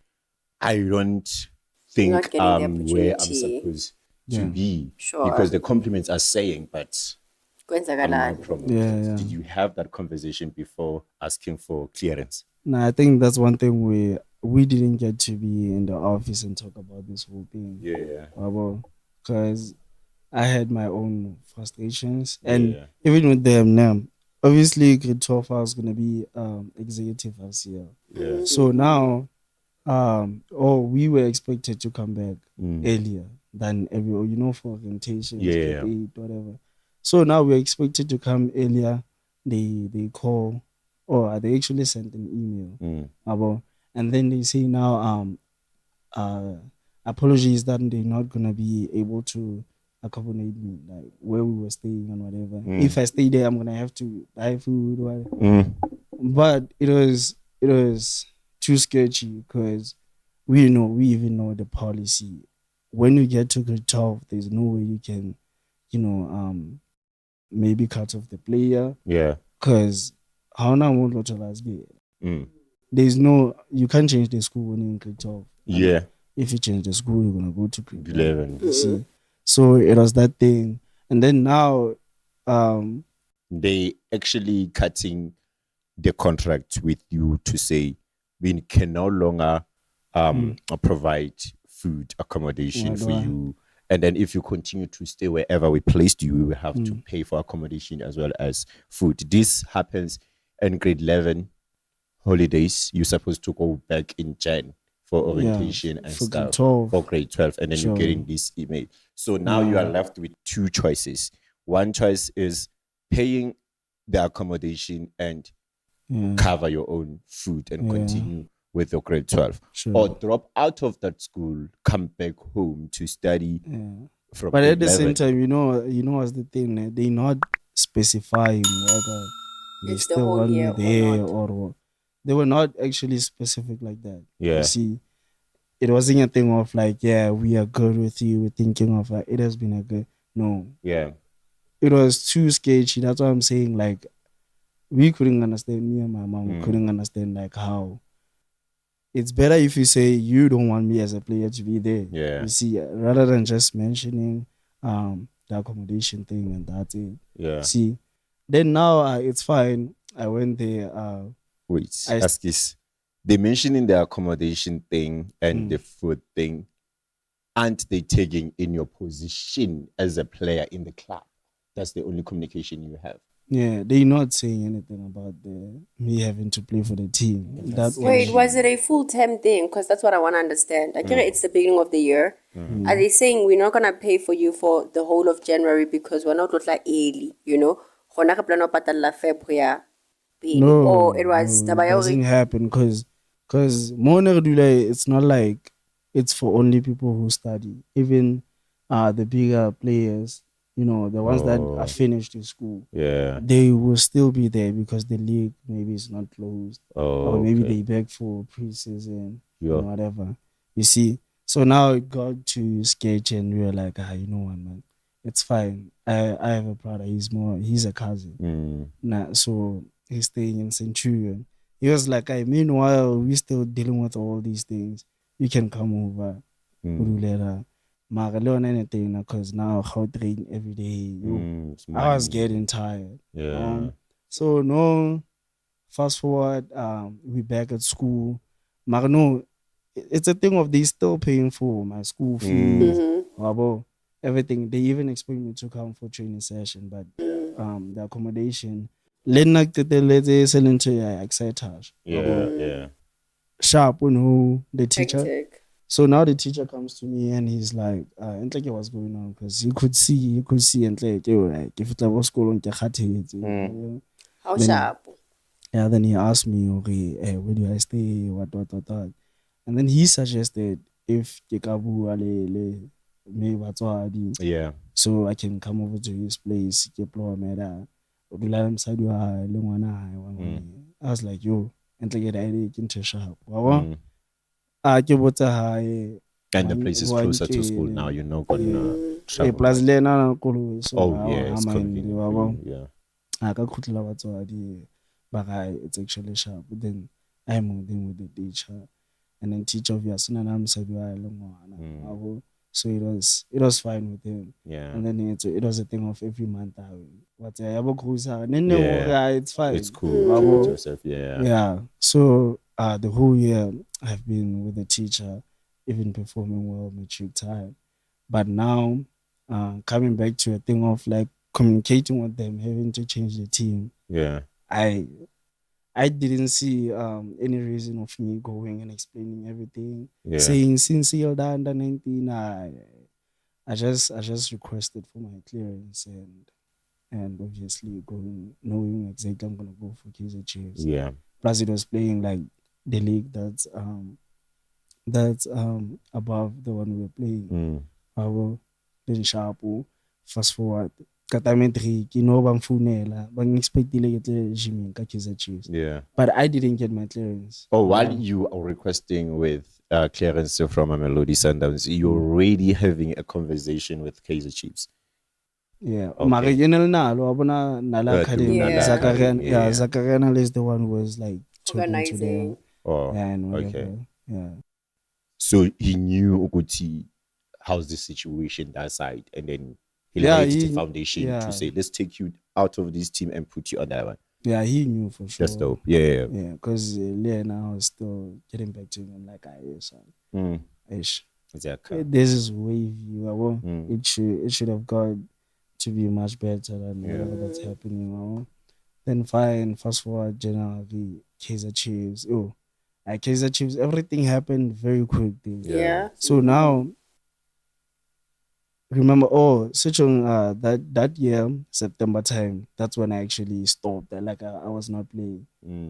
I don't think I'm where I'm supposed to be because the compliments are saying, but I'm not promoted. Yeah. Did you have that conversation before asking for clearance? No, I think that's one thing we didn't get to be in the office and talk about this whole thing. Yeah. Because I had my own frustrations, and even with them now, obviously grade 12 I was gonna be executive RCL. Yeah. So now, we were expected to come back earlier than for orientation, grade 8, whatever. So now we're expected to come earlier. They call, or they actually sent an email and then they say now apologies that they're not gonna be able to accommodate me like where we were staying and whatever. If I stay there, I'm gonna have to buy food, whatever. But it was too sketchy because we even know the policy. When you get to grade 12, there's no way you can maybe cut off the player. Yeah. Because how now won't lot of us be? There's no, you can't change the school when you're in grade 12. Yeah. If you change the school, you're gonna go to grade 11. You see? So it was that thing. And then now they actually cutting the contract with you to say we can no longer provide food accommodation for you. And then if you continue to stay wherever we placed you, we will have to pay for accommodation as well as food. This happens in grade 11 holidays. You're supposed to go back in Jan for orientation and for stuff grade 12. for grade 12, and then Sure. you're getting this email. So now you are left with two choices. One choice is paying the accommodation and cover your own food and continue with your grade 12, or drop out of that school, come back home to study from but grade at the 11. same time, you know what's the thing, they not specifying whether they It's the still whole want me year or there not. or what. They were not actually specific like that. Yeah. You see, it wasn't a thing of like, yeah, we are good with you, we're thinking of it has been a good, no. Yeah. It was too sketchy. That's what I'm saying. Like, we couldn't understand, me and my mom couldn't understand like how it's better if you say you don't want me as a player to be there. Yeah. You see, rather than just mentioning the accommodation thing and that's it. Yeah. See, then now it's fine. I went there. Wait, ask this. They mentioning the accommodation thing and the food thing. Aren't they taking in your position as a player in the club? That's the only communication you have. Yeah, they're not saying anything about me having to play for the team. Wait, was it a full-term thing? Because that's what I want to understand. I think it's the beginning of the year. Are they saying we're not going to pay for you for the whole of January because we're not like early, you know? No, or it was it doesn't happen because it's not like it's for only people who study. Even the bigger players, you know, the ones that are finished in school, they will still be there because the league maybe is not closed, or maybe they beg for preseason or whatever. You see, so now it got to sketch, and we were like, you know what, man, it's fine. I have a brother. He's a cousin. So he's staying in Centurion. He was like, meanwhile, we're still dealing with all these things. You can come over. Anything because now how train every day. I was getting tired. So no, fast forward, we back at school. No, it's a thing of they still paying for my school fees. Everything. They even expect me to come for training session, but the accommodation. Sharp, the teacher. Hectic. So now the teacher comes to me and he's like, what's going on? Because he could see and like, if it was school on How sharp? Yeah, then he asked me, okay, where do I stay? What. And then he suggested if so I can come over to his place. I was like, yo, and like I sharp. And the place is closer to school now. You're not gonna travel. Plus Oh yeah, it's convenient. Yeah. But it's actually sharp. But then I moved in with the teacher, and then teacher of Yasuna said, so it was fine with him. Yeah. And then it was a thing of every month. It's fine. It's cool. Yourself. Yeah. Yeah. So the whole year I've been with the teacher, even performing well, matric time. But now coming back to a thing of like communicating with them, having to change the team. Yeah. I didn't see any reason of me going and explaining everything. Yeah. Saying since you're under 19, I just requested for my clearance and obviously knowing exactly I'm gonna go for Kaizer Chiefs. Yeah. Plus it was playing like the league that's above the one we were playing. Then sharpo. Fast forward. Katametric, bang expectile ke Jimmy ka Kaizer Chiefs. Yeah. But I didn't get my clearance. While you are requesting with clearance from Mamelodi Sundowns, you're already having a conversation with Kaizer Chiefs. Yeah. Okay. Zakarian is the one who was like talking to them. Okay. Yeah. So he knew Okuti, how's the situation that side, and then he laid the foundation to say, let's take you out of this team and put you on that one. Yeah, he knew for sure. That's dope. Yeah. Yeah, because Lena was still getting back to him like this is wavy. It should have got to be much better than whatever that's happening. Then fine, fast forward January, Kaizer Chiefs. Like Kaizer Chiefs, everything happened very quick. Yeah. So now, remember, that year, September time, that's when I actually stopped. Like I was not playing.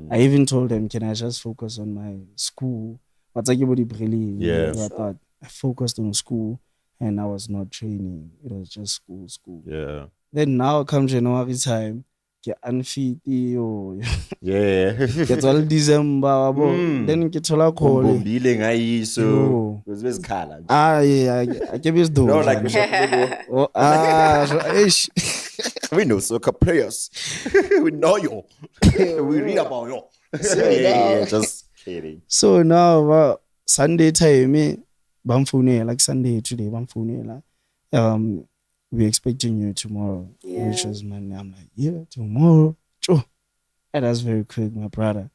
I even told them, can I just focus on my school? What's everybody really? Yeah. I thought I focused on school and I was not training. It was just school. Yeah. Then now come January time, get unfit, yo. Yeah. Get all December, then get all a call. Umbombile ngayiso. Yo. Bezikhala. Yeah, I give you No, those. like we know soccer players. We know you. We read about you. Yeah, just kidding. So now Sunday time, bamfune like Sunday today, bamfune we're expecting you tomorrow. Yeah. Which was Monday. I'm like, yeah, tomorrow. Sure. And that's very quick, my brother.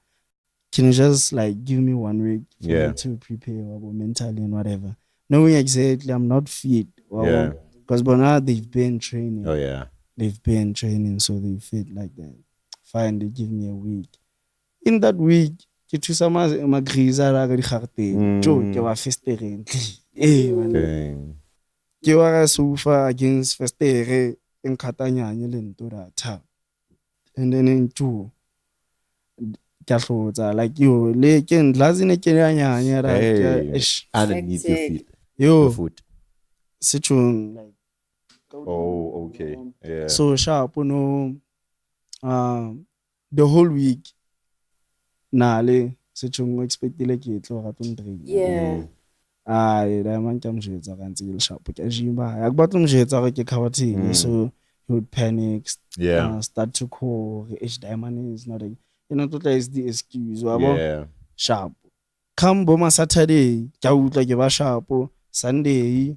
Can you just like give me 1 week for me to prepare mentally and whatever? Knowing exactly I'm not fit. Yeah. Because by now they've been training. Oh yeah. They've been training, so they fit like that. Fine, they give me a week. In that week, ke thusa magriza la ka digarte. Jo ke wa festereng. Ke wa sofa against festere en khatanyanye le nto that. And then in two like yo le ke ndlazine ke nyanya ra underneath your feet. Yo foot. Sichun like. Oh, okay. Yeah. So sharp, the whole week. Nale sichun expect le ke tlo ga tondre. Yeah. Da man ka mjetsa ka ntse le sharp ke jimba. Ya ba tlo mjetsa ke khabathini, so he would panic. Start to call H diamond is not a total is the excuse. Sharp. Come boma Saturday, ka utla ke ba sharp. Sunday,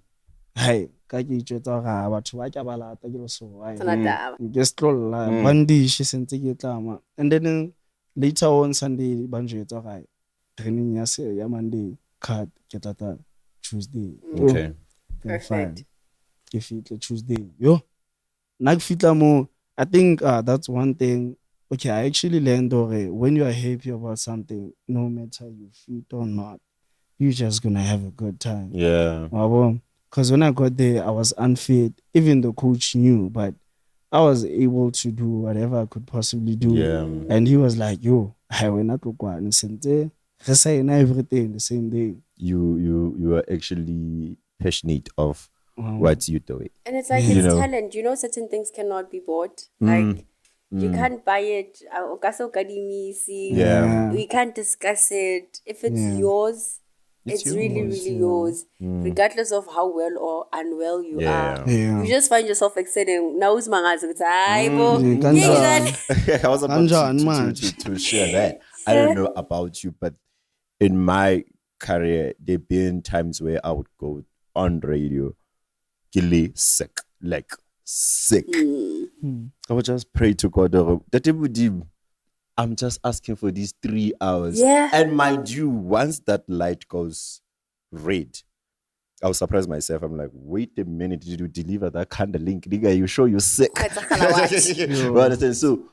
hey, ka ke itsetsa ga batho ba ke ba lata ke lo so ai. Ke stroll one dish sentse ke tlama. And then later on Sunday ba njwetsa ga training ya Monday cut ke tata Tuesday. Okay. Perfect. Ke fitla Tuesday. Yo. Na ke fitla mo, I think that's one thing. Okay, I actually learned when you are happy about something, no matter you fit or not, you're just gonna have a good time. Yeah. Because when I got there, I was unfit. Even the coach knew, but I was able to do whatever I could possibly do. Yeah. And he was like, yo, I went not to go and send everything the same day. You are actually passionate of what you do. And it's like it's talent. Certain things cannot be bought. Like you can't buy it. Yeah. We can't discuss it. If it's yours, it's really, really yours. Regardless of how well or unwell you are. Yeah. You just find yourself exciting. Now it's mangazi. I was about to share that. I don't know about you, but in my career, there have been times where I would go on radio, sick. I would just pray to God. I'm just asking for these 3 hours. Yeah. And mind you, once that light goes red, I was surprised myself. I'm like, wait a minute, did you deliver that kind of link? Nigga, you sure you're sick? So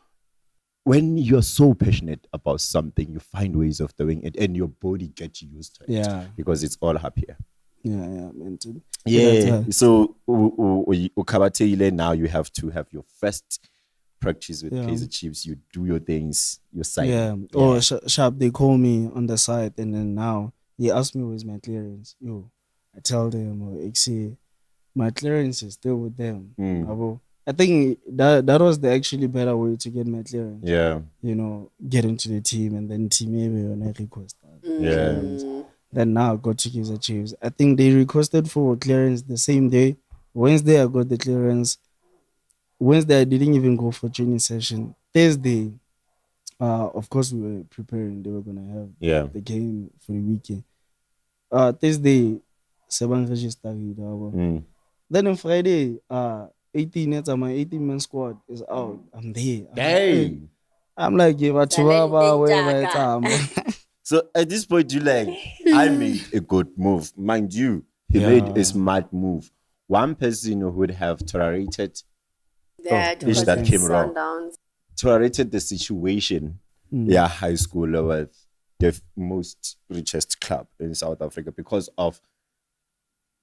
when you're so passionate about something, you find ways of doing it and your body gets used to it. Yeah. Because it's all happier. Yeah, mentally. Yeah. So Ukabateile, now you have to have your first practice with Kaizer Chiefs. You do your things, your side. Yeah. Sharp, they call me on the side, and then now he asked me where's my clearance. Yo, I tell them, my clearance is still with them. I think that was the actually better way to get my clearance. Yeah. Get into the team and then team when I request that. Yeah. Then now I got to Kaizer Chiefs. I think they requested for clearance the same day. Wednesday I got the clearance. Wednesday I didn't even go for training session. Thursday, of course we were preparing. They were gonna have the game for the weekend. Thursday, 7 registered. Then on Friday, 18 my 18-man squad is out. I'm there. I'm like, give a 2 hour wherever time. So at this point, I made a good move. Mind you, he made a smart move. One person who would have tolerated that came wrong. Tolerated the situation. High school with the most richest club in South Africa because of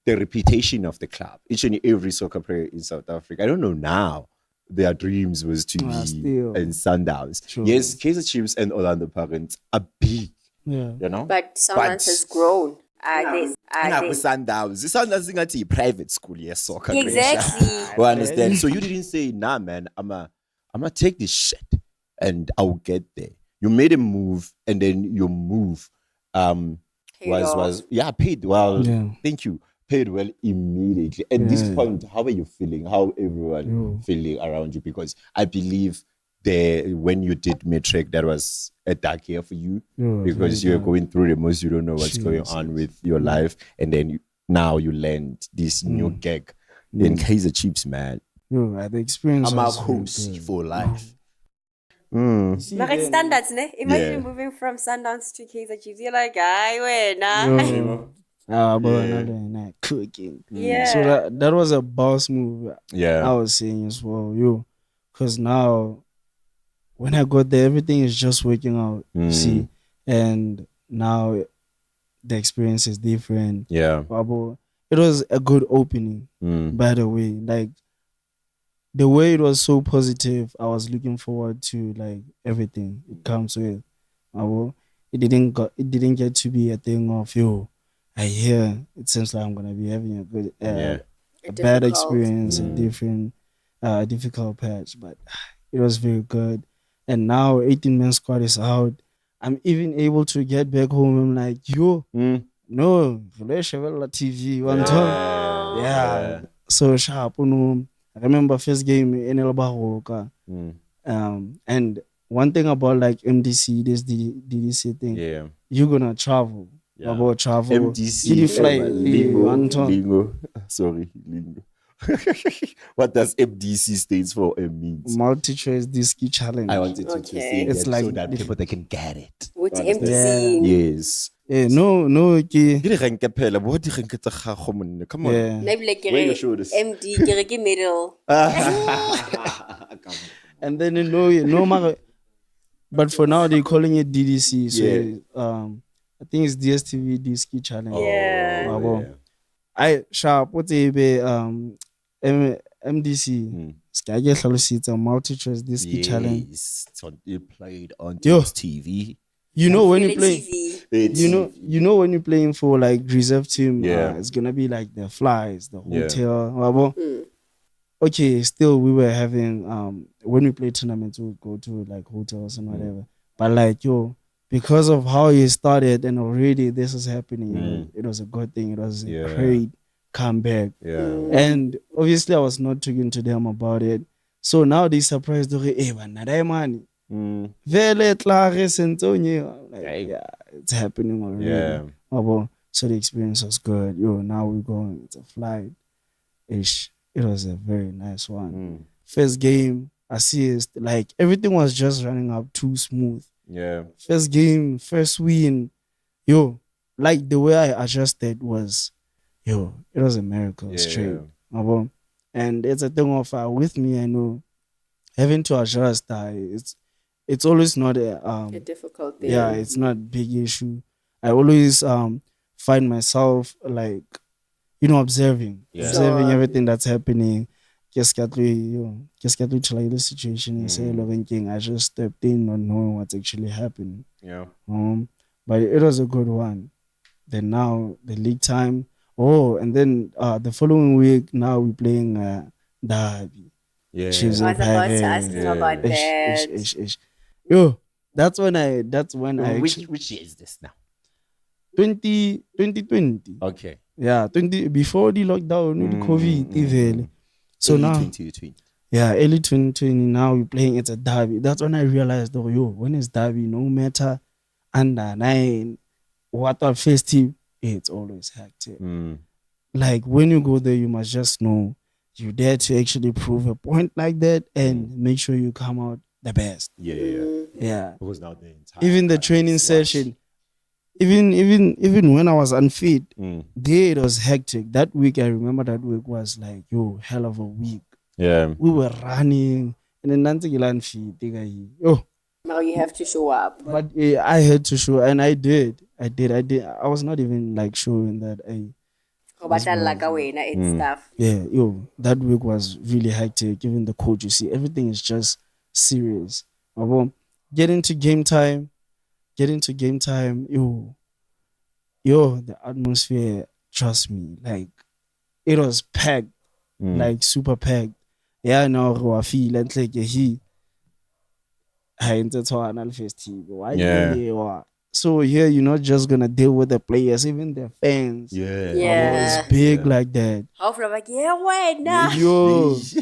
the reputation of the club. Each and every soccer player in South Africa, I don't know now, their dreams was to be in Sundowns. True. Yes, Kaizer Chiefs and Orlando Pirates are big, you know? But Sundowns has grown. Sundowns. Sundowns is a private school, yes, soccer. Exactly. Well, understand. So you didn't say, nah, man, I'm gonna take this shit and I'll get there. You made a move, and then your move was paid well. Yeah. Thank you. Paid well immediately. At this point, how are you feeling? How everyone feeling around you? Because I believe when you did Matric, that was a dark year for you because you're going through the most. You don't know what's going on with your life, and then now you land this new gig in Kaizer Chiefs, man. The experience. I'm a host for life. Like it's standards, ne? Imagine moving from Sundowns to Kaizer Chiefs. You're like, cooking. Yeah. So that was a boss move. I was saying as well, because now when I got there, everything is just working out. See, and now the experience is different. Yeah, it was a good opening. By the way, like the way it was so positive, I was looking forward to like everything it comes with. It didn't get to be a thing of I hear it seems like I'm gonna be having a good a bad experience, a different difficult patch, but it was very good. And now 18-man squad is out. I'm even able to get back home. I'm like, no, TV one time. Yeah. So sharp, I remember first game in El Baroka. And one thing about like MDC, this DDC thing, you're gonna travel. About travel. MDC. Did you fly? Lingo. Sorry, lingo. What does MDC stands for? It means multi-choice disky challenge. I wanted to say it's like so that people they can get it. What's MDC? Yes. No. What come on. Maybe MD middle. And then no matter. But for now they're calling it DDC. So I think it's DSTV Disky challenge. I sharp what MDC. It's a multi-choice Disky challenge. It played on TV. You know when you play, you know when you're playing for like reserve team, it's gonna be like the flies, the hotel. Okay, still we were having when we play tournaments, we would go to like hotels and whatever. But like because of how he started and already this is happening, it was a good thing. It was a great comeback. And obviously I was not talking to them about it. So now they surprised money. It's happening already. So the experience was good. Now we're going. It's a flight. It was a very nice one. First game, assist, like everything was just running up too smooth. First game, first win. Like the way I adjusted was, it was a miracle straight. And it's a thing of with me, I know having to adjust. It's always not a difficult thing. Yeah, it's not a big issue. I always find myself like, observing everything that's happening. Just get to the situation and say, I just stepped in not knowing what's actually happening. But it was a good one. Then now the league time. And then the following week now we're playing Derby. Chiefs I was about to ask you about that. That's when I which year is this now? 2020. Okay. Yeah, before the lockdown, the COVID even. So early now 2020. Yeah, early 2020. Now we're playing it's a derby. That's when I realized, when it's derby, no matter under 9, what our festive, it's always hectic. Like when you go there, you must just know you're there to actually prove a point like that and make sure you come out the best. Yeah. Because now the entire even the training session, even when I was unfit, there it was hectic. That week, I remember that week was like, hell of a week. Yeah. We were running and then unfit. Now you have to show up. But I had to show, and I did. I was not even like showing that. And stuff. Yeah, that week was really hectic. Even the coach, you see, everything is just serious. But getting to game time, the atmosphere, trust me, like it was packed, like super packed. Yeah, no, I feel like he festival. Why? So here you're not just gonna deal with the players, even the fans. Yeah. It's big like that. How from like, yeah, wait, nah. Yo, it was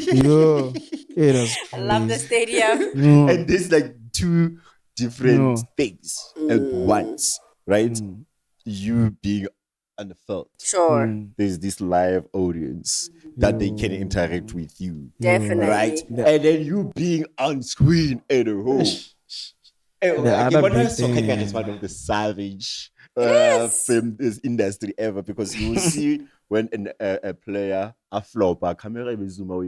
crazy. I love the stadium. And there's like two different things at once, right? You being on the field. Sure. There's this live audience that they can interact with you. Definitely. Right? And then you being on screen at home. The other big Soccer thing, is one of the savage film this industry ever, because you will see when a player a flop, a camera will zoom out.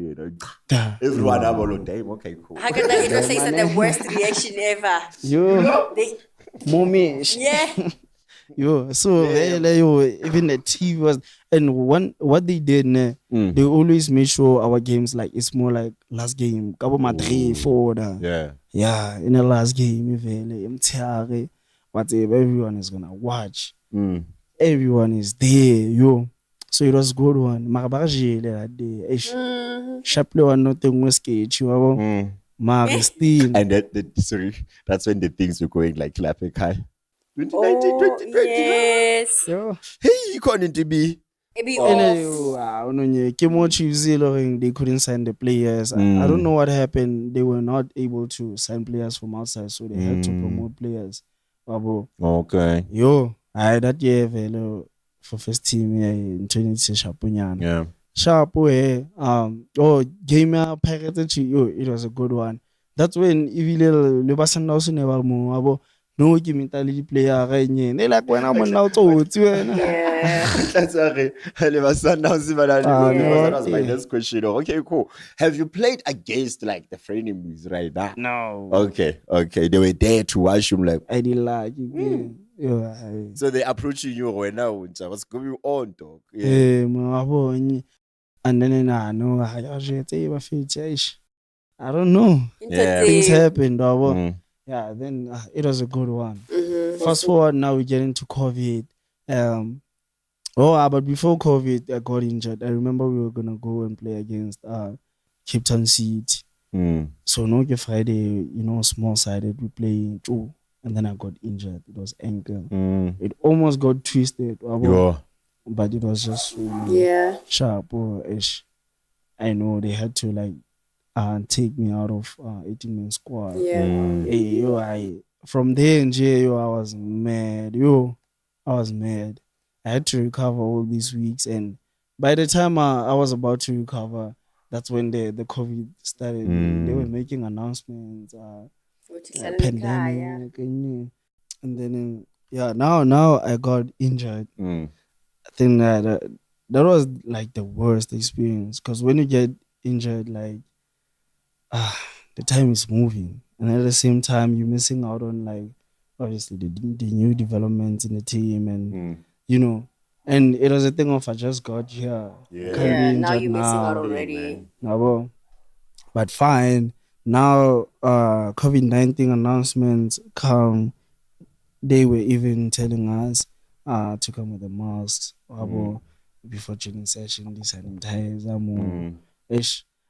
Everyone will damn, okay, cool. How can that say the worst reaction ever? Momish. Yeah. Even the TV was, and what they did, they always made sure our games, like, it's more like last game, couple my 3, 4. Yeah, in the last game, whatever, everyone is gonna watch. Everyone is there, So it was a good one. That day. Sharply one nothing was sketch, still. And that's when the things were going like clapping high. 2019, 2020. Yes. Hey, you couldn't be. They couldn't sign the players. I don't know what happened. They were not able to sign players from outside, so they had to promote players. Okay. That year for first team in 2020. Yeah. Sharp game Pirates, it was a good one. That's when Lehlohonolo Sundowns never move. No, give me the player. They like when I'm now told. That's okay. That was my next question. Okay, cool. Have you played against like the frenemies right now? No. Okay. They were there to watch him. Like I didn't like so they approaching you right now. What's going on, dog? And then I know I don't know. Things happened. Yeah, then it was a good one. Fast forward, now we get into COVID. But before COVID, I got injured. I remember we were gonna go and play against Cape Town City. So no Friday, small sided, we play and then I got injured. It was ankle. It almost got twisted. But it was just so sharp-ish. I know they had to like take me out of 18-man squad. From there in jail, I was mad. I was mad. I had to recover all these weeks, and by the time I was about to recover, that's when the COVID started. They were making announcements, pandemic, and then now I got injured. I think that was like the worst experience, because when you get injured, like the time is moving, and at the same time you're missing out on like obviously the new developments in the team, and and it was a thing of I just got here. Now you're missing out already. But fine. Now COVID-19 announcements come. They were even telling us to come with the masks before training session, this sanitizer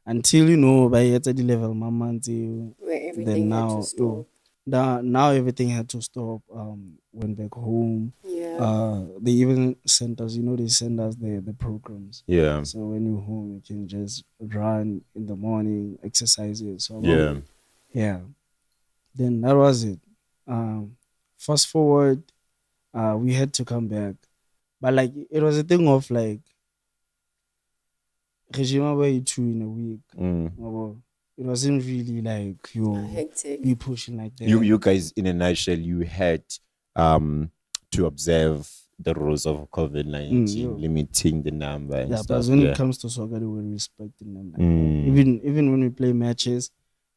until by at the level then now everything had to stop. Went back home. They even sent us, they send us the programs. So when you're home, you can just run in the morning, exercises. So then that was it. Fast forward, we had to come back, but like it was a thing of like regime where you 2 in a week. It wasn't really like you pushing like that. You guys, in a nutshell, you had to observe the rules of COVID-19, limiting the number. And but when it comes to soccer, they were respecting them. Like even when we play matches,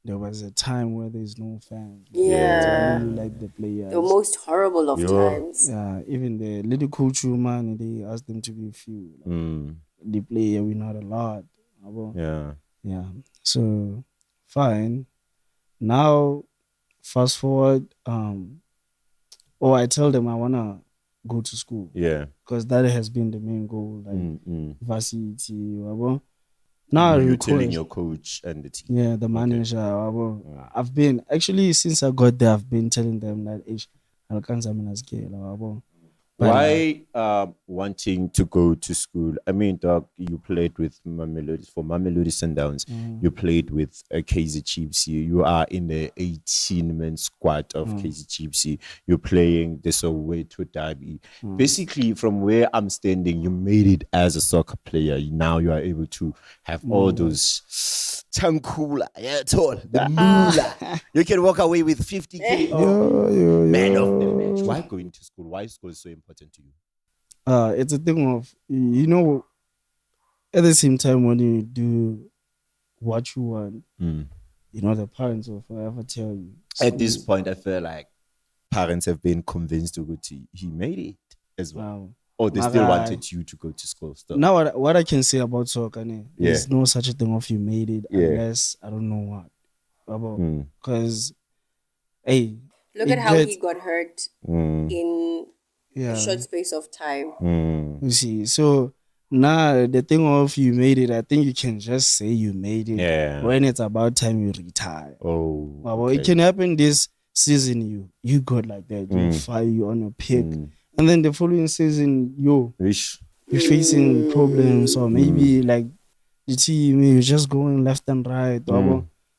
there was a time where there's no fans. Yeah. It's only like the players. The most horrible of times. Yeah, even the little culture man, they asked them to be few. The player we not a lot. Yeah. So fine. Now fast forward. I tell them I wanna go to school. Yeah. Because that has been the main goal, like varsity. Now you're telling your coach and the team. Yeah, the manager. I've been actually since I got there, I've been telling them that I'll cancel. Why wanting to go to school? I mean, Doc, you played with Mamelodi Sundowns. You played with Kaizer Chiefs. You are in the 18-man squad of Kaizer Chiefs. You're playing the Soweto Derby. Basically, from where I'm standing, you made it as a soccer player. Now you are able to have all those tankula, the moolah. You can walk away with 50K. Man of the match. Why going to school? Why is school so important to you? It's a thing of, at the same time when you do what you want, the parents will forever tell you. At this point, I feel like parents have been convinced to go to, he made it as well. Or they still wanted you to go to school still. Now, what I can say about soccer, there's no such a thing of you made it unless I don't know what. Because, hey, look at how he got hurt in a short space of time. You see, so now the thing of you made it, I think you can just say you made it when it's about time you retire. It can happen this season. You got like that, you fire you on your pick, and then the following season you're facing problems, or maybe like the team you're just going left and right.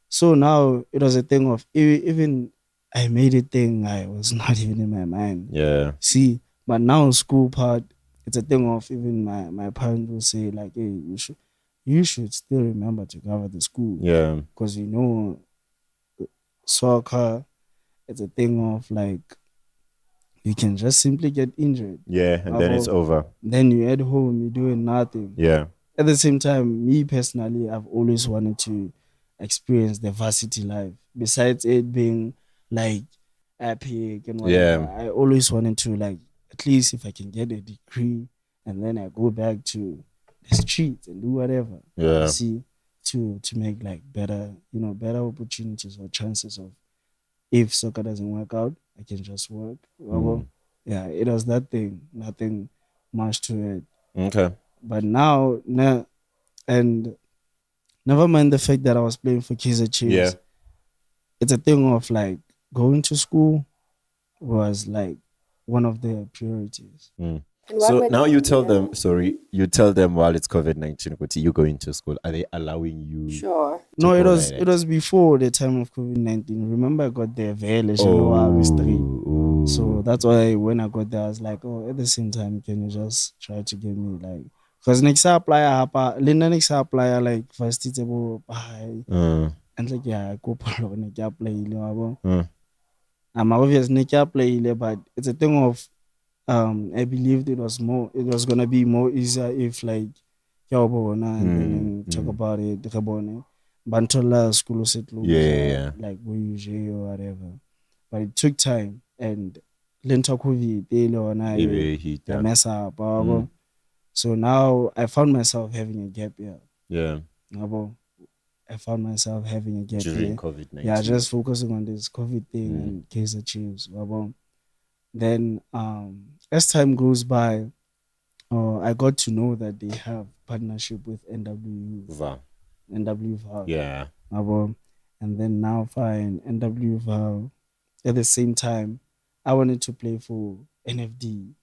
So now it was a thing of even I made a thing I was not even in my mind. See, but now school part, it's a thing of even my parents will say like, hey, you should still remember to cover the school. Because soccer, it's a thing of like you can just simply get injured. And then it's over. Then you're at home, you're doing nothing. At the same time, me personally, I've always wanted to experience the varsity life. Besides it being like epic and whatever, I always wanted to, like, at least if I can get a degree and then I go back to the streets and do whatever. See, to make like better opportunities or chances of, if soccer doesn't work out, I can just work. It was that thing, nothing much to it. But now, and never mind the fact that I was playing for Kaizer Chiefs. It's a thing of like going to school was like one of their priorities. So now you tell them, you tell them while it's COVID-19, you go into school. Are they allowing you? Sure. No, it was before the time of COVID-19. Remember, I got the so that's why when I got there, I was like, at the same time, can you just try to give me like, because next apply like first it's about and like I go play I'm obviously play, but it's a thing of I believed it was gonna be more easier if like and then talk about it Bantola school settle like we or whatever. But it took time and Lenta COVID they mess up. So now I found myself having a gap year. I found myself having a gap during year. COVID-19. Just focusing on this COVID thing and Kaizer Chiefs. Then as time goes by, I got to know that they have partnership with NWU. NWU. And then now fine, NWU. At the same time, I wanted to play for NFD.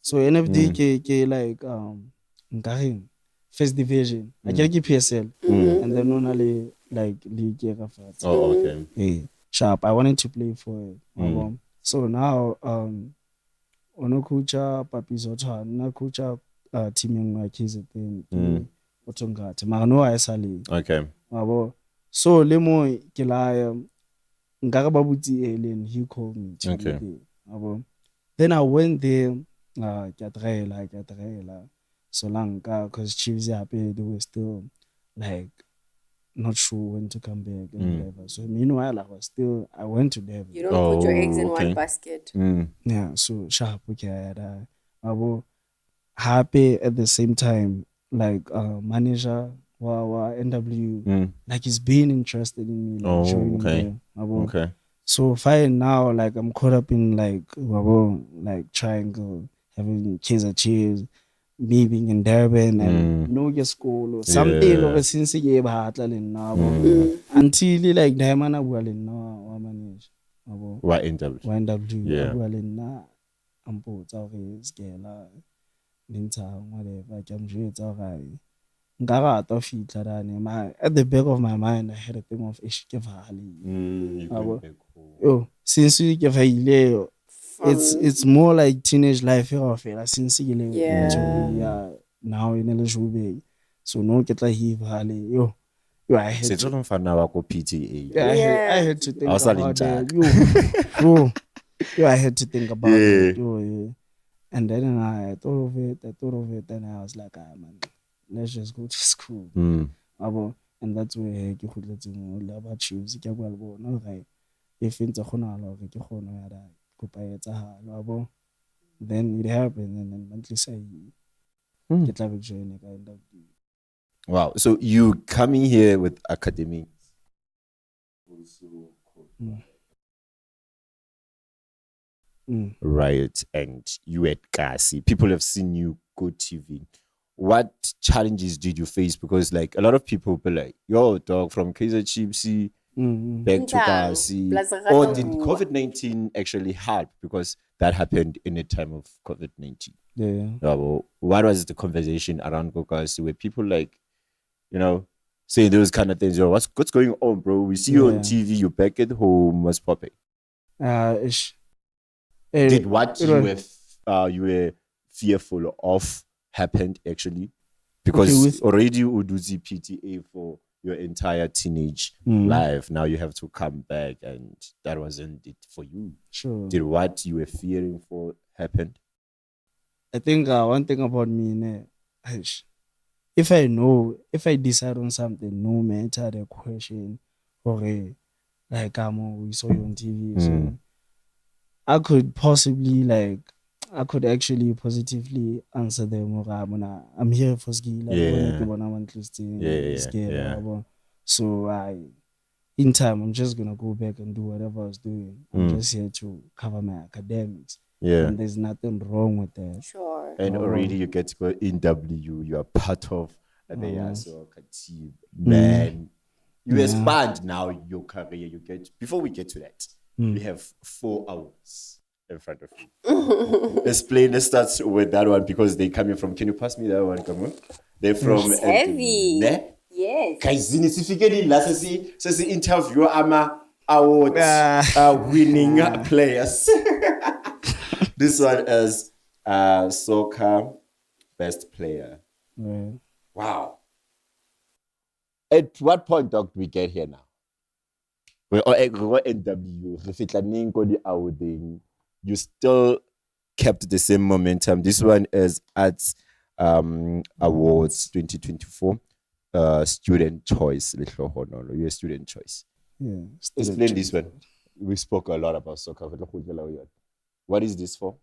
So NFD like Nkarin, first division. I can keep PSL. And then only like league. Okay. Sharp. I wanted to play for it. So now ono culture papizotha na culture teaming like his thing otongate mara no isali. So le mo ke la nka ba butsi Ellen, he called me to be there. Then I went there ke so lanka because Chiefs happy they were still like not sure when to come back and whatever. So meanwhile, I went to Durban. You don't put your eggs in one basket. Yeah, so sharp. Okay, I had happy at the same time, like manager NWU, like he's been interested in me, like joining there. Okay. So fine now, like I'm caught up in like triangle, having Kaizer Chiefs, me being in Durban and no get school or something over since ye batla now. Until like Diamond well in now manage. NWU. Yeah. Well in na ampo his gala linta whatever I'm sure it's alright. At the back of my mind, I had a thing of since we give it's more like teenage life since now in the so no get like I had to think about it. I had to think about it. And then I thought of it, and I was like, man, let's just go to school. And that's where ke khutletse mo le ba Chiefs ke bua le bona okay if ntse khona la ke khona ya da kopa etsagalo abo then it happened and then monthly say ke tla be join ka end up. Wow, so you coming here with academics right, and you at Kasi, people have seen you go TV. What challenges did you face? Because like a lot of people be like, yo, dog, from Kaizer Chiefs back to Kasi. Or did COVID-19 actually help? Because that happened in a time of COVID-19. Yeah. What was the conversation around Kasi where people like, say those kind of things? Yo, what's going on, bro? We see you on TV, you're back at home, what's popping? Did what you were fearful of happened actually? Because already you do the PTA for your entire teenage life. Now you have to come back, and that wasn't it for you. Sure. Did what you were fearing for happened? I think one thing about me, if I decide on something, no matter the question, or like we saw you on TV, so I could actually positively answer them. I'm here for ski. So in time, I'm just gonna go back and do whatever I was doing. I'm just here to cover my academics. Yeah, and there's nothing wrong with that. Sure. And already you get to go in NWU. You are part of the soccer team, man. You expand now your career. You get before we get to that. We have 4 hours in front of you. Let's start with that one because they coming from. Can you pass me that one? Come on. They're from heavy. Yes. Kaizini sifikeli la sesi interview ama awards winning players. This one is soccer best player. Right. Wow. At what point do we get here now? NWU, you still kept the same momentum. This one is at Awards 2024 student choice. Lehlohonolo, you're a student choice. Yeah. Explain this one. We spoke a lot about soccer. What is this for?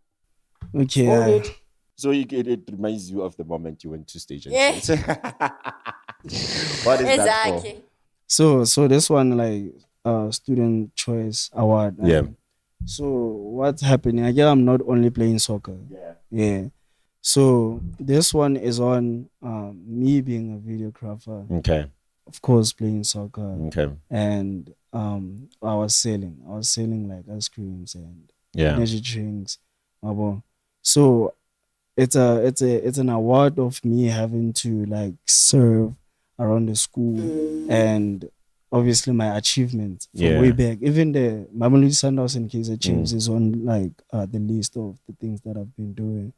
Okay. So it reminds you of the moment you went to stage and shit. What is that for? So this one like student choice award. Yeah. So what's happening? Again, I'm not only playing soccer. Yeah. So this one is on me being a videographer. Okay. Of course, playing soccer. Okay. And I was selling like ice creams and energy drinks. So it's an award of me having to like serve around the school and obviously my achievements from way back. Even the Mamelodi Sundowns and Kaizer Chiefs is on like the list of the things that I've been doing.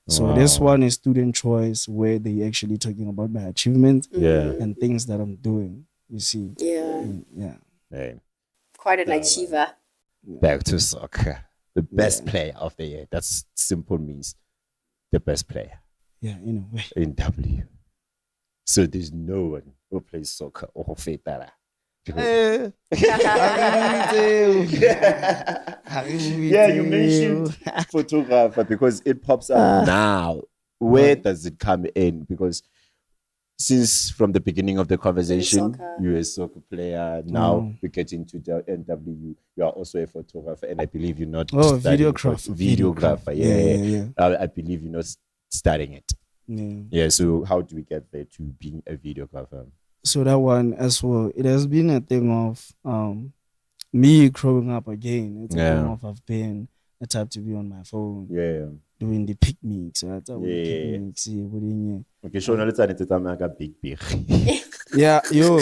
So this one is student choice where they actually talking about my achievements and things that I'm doing. You see. Yeah. Hey. Quite an achiever. Back to soccer. The best player of the year. That's simple means the best player. Yeah, in a way. In W. So there's no one who plays soccer or fetara. Yeah, You mentioned photographer because it pops up now. Where does it come in? Because since from the beginning of the conversation, you're a soccer player. Now we get into the NWU. You are also a photographer, and I believe you're not videographer. Yeah. I believe you're not starting it. Yeah. So how do we get there to being a videographer? So that one as well, it has been a thing of me growing up again. It's a thing of I've been the type to be on my phone. Doing the picnics. Picnics. Okay, so now let's make a big. Yeah, yo.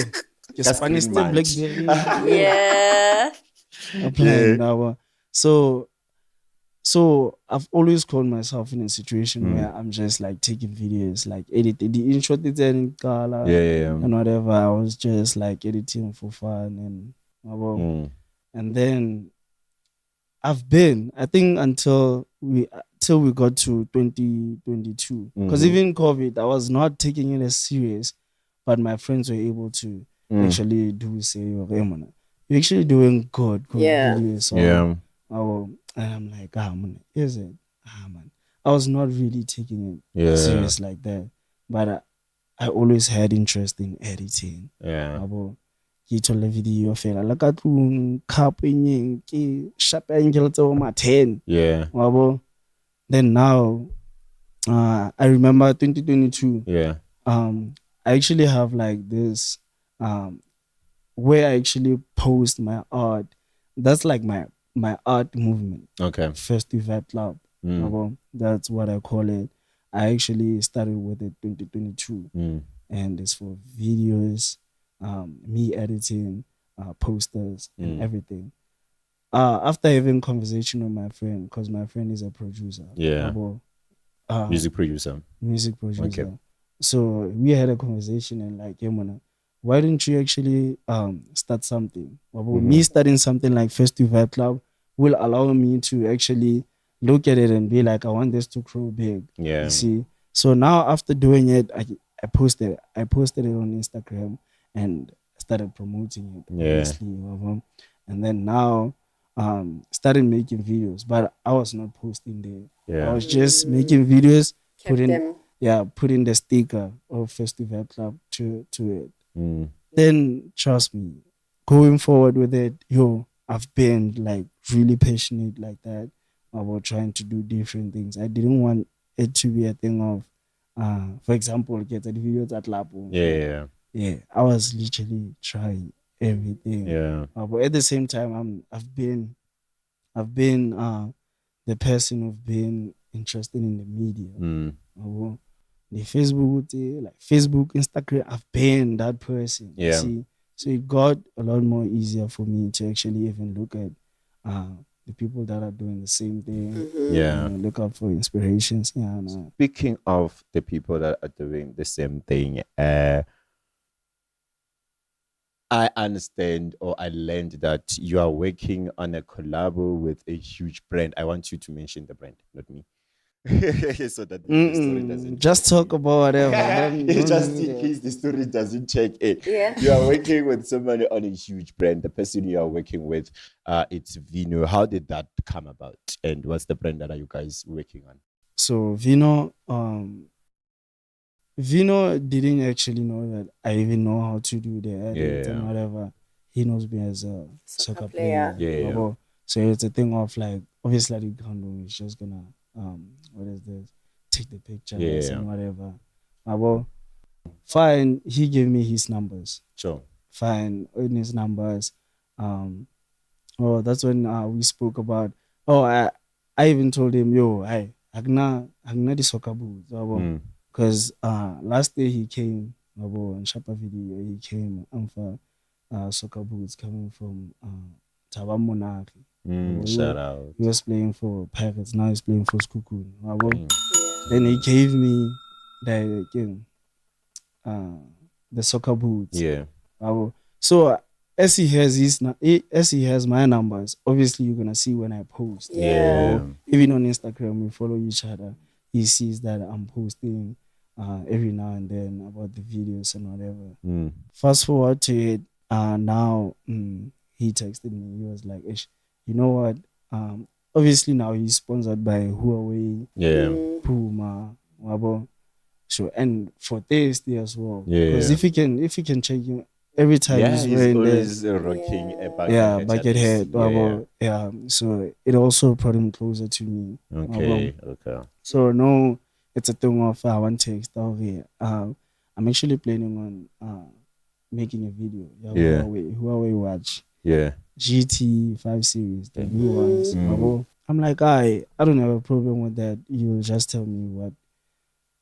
Spanish BlackBerry. Yeah. So I've always called myself in a situation where I'm just like taking videos, like editing the intro and color and whatever. I was just like editing for fun and then I think until we got to 2022, because even COVID, I was not taking it as serious, but my friends were able to actually do say, you're actually doing good videos. So and I'm like, man, is it? Man, I was not really taking it serious like that, but I always had interest in editing. Ke thola video fela la ka tlung cup enyeng ke sharp angle tse o ma 10 then now I remember 2022 I actually have like this where I actually post my art. That's like my art movement. Festival club. That's what I call it. I actually started with it 2022 and it's for videos, me editing, posters and everything. After having conversation with my friend, because my friend is a producer. Music producer. Okay. So we had a conversation and like, why don't you actually start something? Me starting something like Festival Club will allow me to actually look at it and be like, I want this to grow big. You see? So now after doing it, I posted it on Instagram and started promoting it. Obviously, and then now started making videos, but I was not posting there. I was just making videos, putting the sticker of Festival Club to it. Then trust me, going forward with it, I've been like really passionate like that about trying to do different things. I didn't want it to be a thing of for example, get the videos at Lapo. I was literally trying everything. But at the same time, I've been the person who've been interested in the media. The Facebook, Instagram, I've been that person. You see? So it got a lot more easier for me to actually even look at the people that are doing the same thing. Look out for inspirations. Speaking of the people that are doing the same thing, I understand or I learned that you are working on a collab with a huge brand. I want you to mention the brand, not me. So that the story doesn't just talk about whatever. Just in case the story doesn't check it. You are working with somebody on a huge brand. The person you are working with, it's Vino. How did that come about? And what's the brand that are you guys working on? So Vino didn't actually know that I even know how to do the edit and whatever. He knows me as a soccer player. So it's a thing of like, obviously you can't do. It's just gonna what is this? Take the pictures and whatever. Fine. He gave me his numbers. Sure. Fine. In his numbers. That's when we spoke about. I even told him, Agna the soccer boots. Because last day he came, in Shapa video, he came for soccer boots coming from Taba Monarchy. Shout out. He was playing for Pirates, now he's playing for Skukun. Then he gave me the soccer boots. So as he has my numbers, obviously you're gonna see when I post. Even on Instagram, we follow each other. He sees that I'm posting every now and then about the videos and whatever. Fast forward to it, now he texted me. He was like, "Ish, you know what? Obviously now he's sponsored by Huawei, Puma, wabo. So and for Tasty as well. Because if you can check him every time he's wearing always rocking a bucket hat. So it also brought him closer to me. Okay. So no, it's a thing of I want to start here. I'm actually planning on making a video. Huawei watch. GT 5 series, the new ones. I'm like, I don't have a problem with that. You just tell me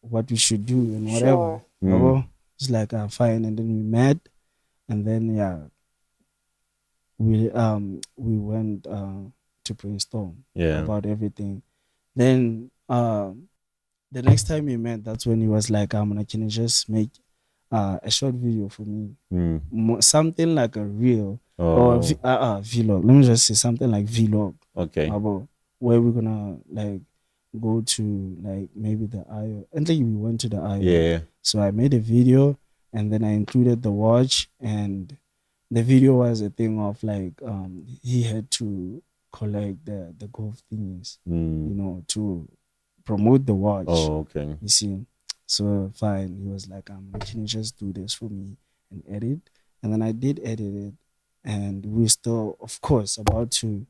what we should do and whatever. It's like fine, and then we met, and then we went to brainstorm about everything. Then the next time we met, that's when he was like, can you just make a short video for me, something like a reel or vlog. Let me just say something like vlog. Okay. About where we're gonna like go to, like maybe the IO. And then we went to the IO. So I made a video, and then I included the watch, and the video was a thing of like he had to collect the golf things, to promote the watch. Okay. You see. So fine, he was like, can you just do this for me and edit? And then I did edit it, and we're still, of course, about to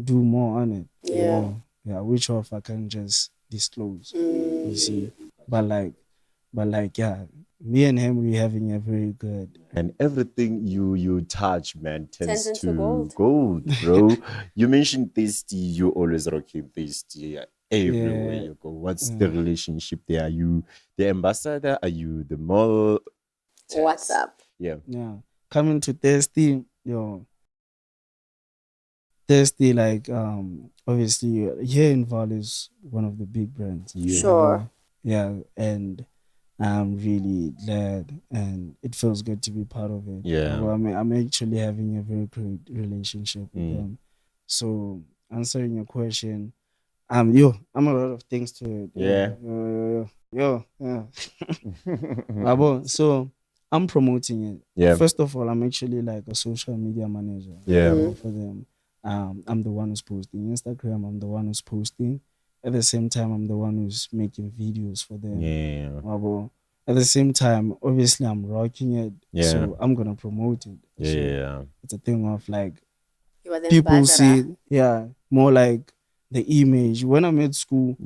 do more on it. Which of I can just disclose. You see, but like, me and him, we having a very good. And everything you touch, man, turns to gold, bro. You mentioned Tasty. You always rocking Tasty everywhere you go. What's the relationship there? Are you the ambassador? Are you the model? What's up? Yeah. Coming to Tasty, Tasty, like obviously here in Val is one of the big brands. Sure. And I'm really glad, and it feels good to be part of it. I'm actually having a very great relationship with them. So answering your question, I'm a lot of things to it. So I'm promoting it. First of all, I'm actually like a social media manager for them. I'm the one who's posting Instagram. I'm the one who's posting. At the same time, I'm the one who's making videos for them. At the same time, obviously, I'm rocking it. So I'm gonna promote it. So it's a thing of like people see more like the image. When I'm at school,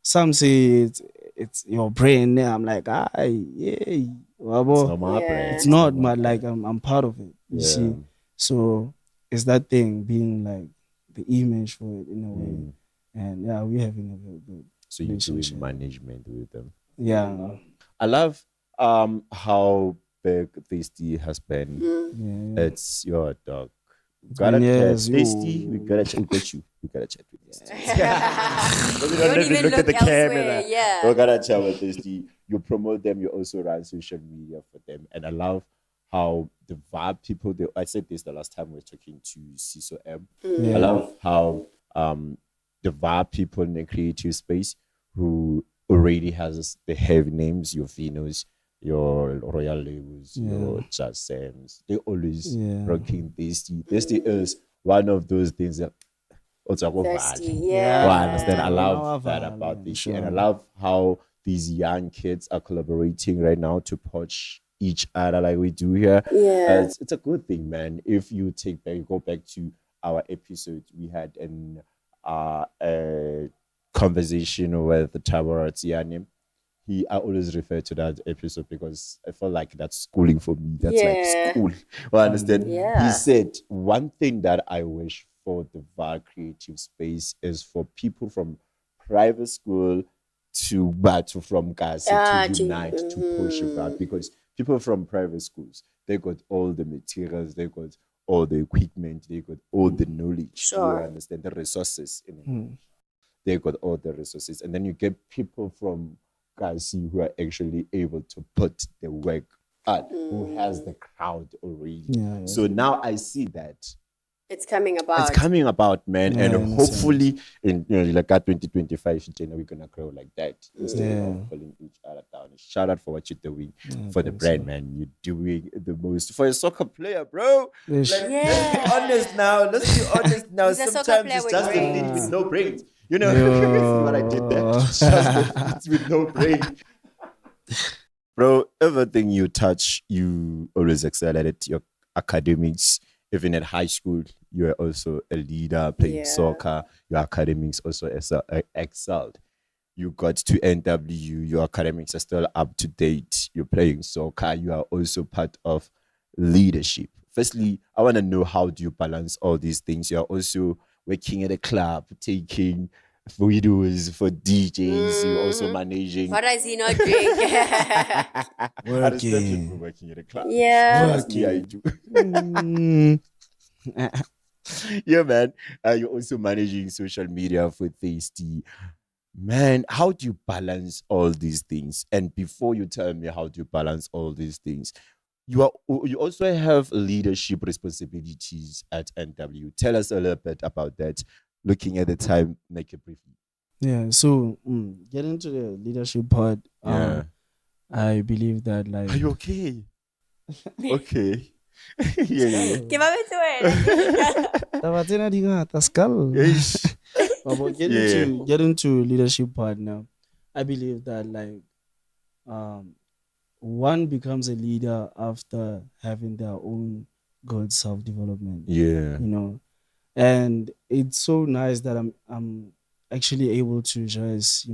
some say it's your brain. I'm like, it's not my brain. It's not, but like I'm part of it. You see, so it's that thing being like the image for it in a way, and we're having a very good. So you're doing management with them. I love how big Tasty has been. It's your dog. Gotta Tasty. We gotta chat with you. We gotta chat with Tasty. Don't even look at the camera. We gotta chat with Tasty. You promote them. You also run social media for them, and I love how the vibe people. I said this the last time we were talking to Ciso M. I love how the vibe people in the creative space who already has the heavy names, your Vinos, your Royal Labels, your Jazz Sams. They always rocking Tasty. Tasty is one of those things that also I understand. I love that about this shit. And I love how these young kids are collaborating right now to push each other like we do here. It's a good thing, man. If you go back to our episode, we had a conversation with Tabora Tsiane. I always refer to that episode because I felt like that's schooling for me. That's like school. Well, I understand. He said, one thing that I wish for the VAR creative space is for people from private school from Gaza to unite to push that, because people from private schools, they got all the materials, they got all the equipment, they got all the knowledge. You understand, the resources in it. They got all the resources, and then you get people from Kasi who are actually able to put the work out, who has the crowd already. So now I see that It's coming It's about. coming about, man. Yeah, And hopefully, in like at 2025, we're gonna grow like that instead of pulling each other down. Shout out for what you're doing for the brand, man. You're doing the most for a soccer player, bro. Like, let's be honest now. Let's be honest now. He's a soccer player Sometimes it's with just the brains. feet with no brains. You know, see what I did there? Just the feet with no brain. Bro, everything you touch, you always excel at it. Your academics, even at high school, you are also a leader playing soccer. Your academics also excelled. You got to NWU, your academics are still up to date. You're playing soccer. You are also part of leadership. Firstly, I want to know, how do you balance all these things? You are also working at a club, taking videos for DJs. You're also managing. What does he not drink? Working. Working at a club. Yeah. That's me, I do. Yeah, man. You're also managing social media for Tasty. Man, how do you balance all these things? And before you tell me how do you balance all these things, you also have leadership responsibilities at NW. Tell us a little bit about that. Looking at the time, make it briefly. Yeah, so get into the leadership part. I believe that, like, are you okay? Okay. Yeah. Give up to it. Get into leadership part now. I believe that, like, one becomes a leader after having their own good self-development. Yeah. You know, and it's so nice that I'm actually able to just,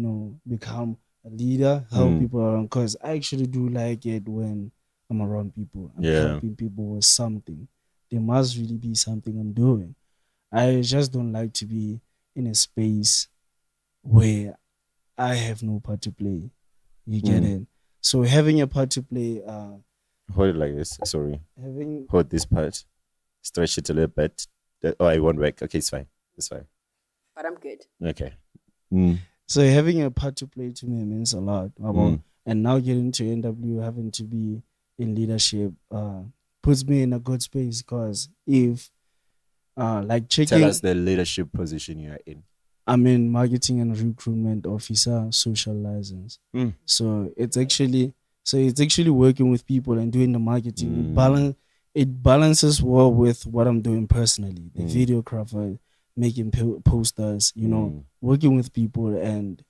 become a leader, help people around, because I actually do like it when I'm around people. I'm helping people with something. There must really be something I'm doing. I just don't like to be in a space where I have no part to play. You get it? So having a part to play, hold it like this. Sorry. Hold this part. Stretch it a little bit. Oh, it won't work. Okay, it's fine. It's fine. But I'm good. Okay. So having a part to play to me means a lot. And now getting to NW, having to be in leadership, puts me in a good space, because if like checking, tell us the leadership position you are in. I'm in marketing and recruitment officer, social license. So it's actually working with people and doing the marketing. It balances well with what I'm doing personally. The videographer, making posters, working with people, and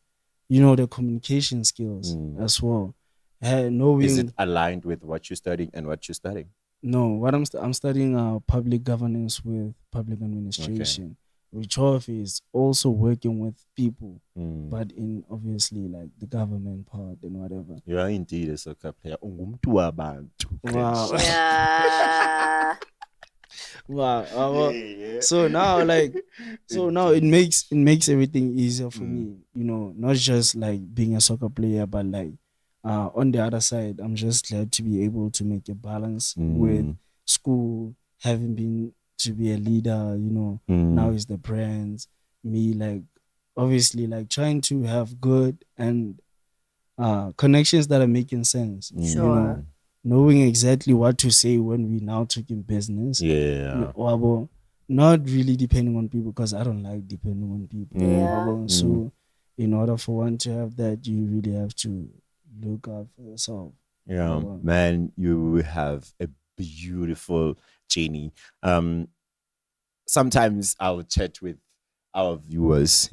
the communication skills as well. Is it aligned with what you're studying and what you're studying? No, what I'm studying public governance with public administration. Which is also working with people, but in obviously like the government part and whatever. You are indeed a soccer player. Wow. Yeah. Wow. So now, it makes everything easier for me. Not just like being a soccer player, but like on the other side, I'm just glad to be able to make a balance with school, having been to be a leader, now is the brands, me, like, obviously, like, trying to have good and connections that are making sense. Sure. Knowing exactly what to say when we now talking business. Not really depending on people, because I don't like depending on people. So in order for one to have that, you really have to look out for yourself. Man, you have a beautiful Jenny. Sometimes I'll chat with our viewers,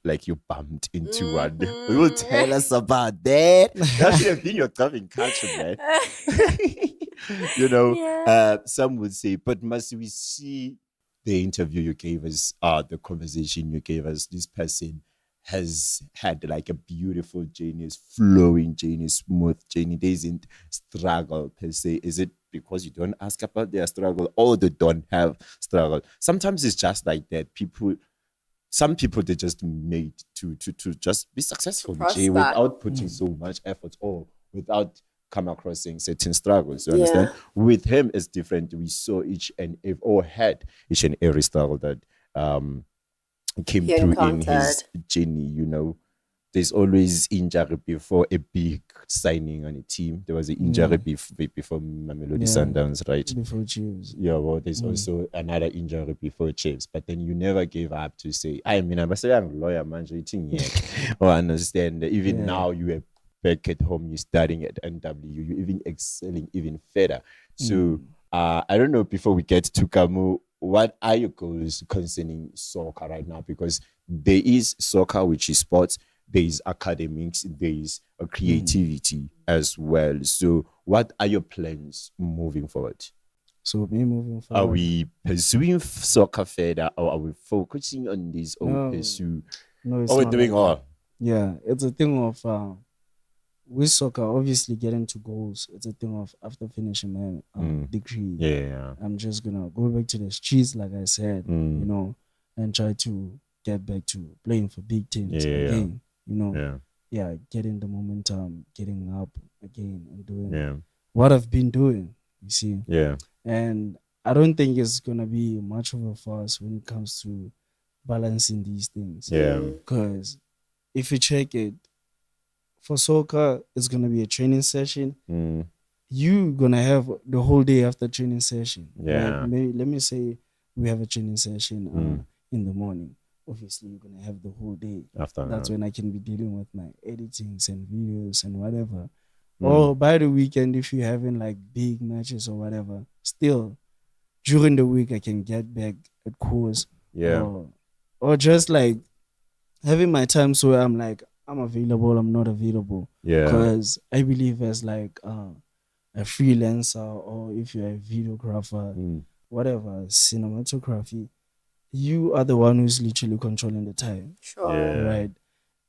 like you bumped into one. You will tell us about that. That should have been your Gavin culture, man. Some would say, but must we see the interview you gave us, the conversation you gave us? This person has had like a beautiful journey, flowing journey, smooth journey. There isn't struggle per se. Is it because you don't ask about their struggle, or they don't have struggle? Sometimes it's just like that. Some people, they just made to just be successful without putting so much effort, or without come across certain struggles. You understand? With him, it's different. We saw had each and every struggle that came through in his journey, there's always injury before a big signing on a team. There was an injury before Mamelodi Sundowns, right? Before Chiefs. Yeah, well, there's also another injury before Chiefs, but then you never gave up to say, I mean, I'm a young lawyer, man, or understand that even now you are back at home, you're studying at NWU, you're even excelling even further. So, I don't know, before we get to Kamu, what are your goals concerning soccer right now? Because there is soccer, which is sports, there is academics, there is a creativity as well. So, what are your plans moving forward? So me moving forward. Are we pursuing soccer further, or are we focusing on this or pursue? No, it's we're not doing like all. that. Yeah, it's a thing of with soccer, obviously getting to goals. It's a thing of after finishing my degree. Yeah. I'm just gonna go back to the streets, like I said, you know, and try to get back to playing for big teams again. You know, getting the momentum, getting up again, and doing what I've been doing. You see, and I don't think it's gonna be much of a fuss when it comes to balancing these things. Because if you check it, for soccer, it's gonna be a training session. You're gonna have the whole day after training session. Like let me say we have a training session in the morning. Obviously, you're gonna have the whole day. After that's when I can be dealing with my editings and videos and whatever. Or by the weekend, if you're having like big matches or whatever, still during the week I can get back at course. Or just like having my time so I'm like I'm available, I'm not available. Because I believe as like a freelancer, or if you're a videographer, whatever, cinematography, you are the one who's literally controlling the time. Right?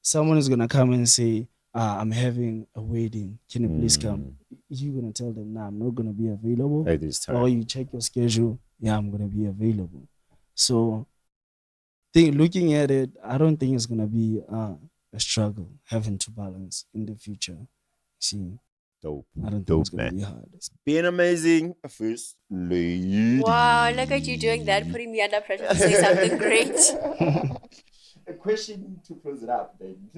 Someone is gonna come and say, I'm having a wedding, can you please come? You're gonna tell them, nah, I'm not gonna be available. At this time. Or you check your schedule, I'm gonna be available. So looking at it, I don't think it's gonna be a struggle having to balance in the future. See, dope. I don't think it's gonna be hard. It's been amazing, first lady. Wow, look at you doing that, putting me under pressure to say something great. A question to close it up, then.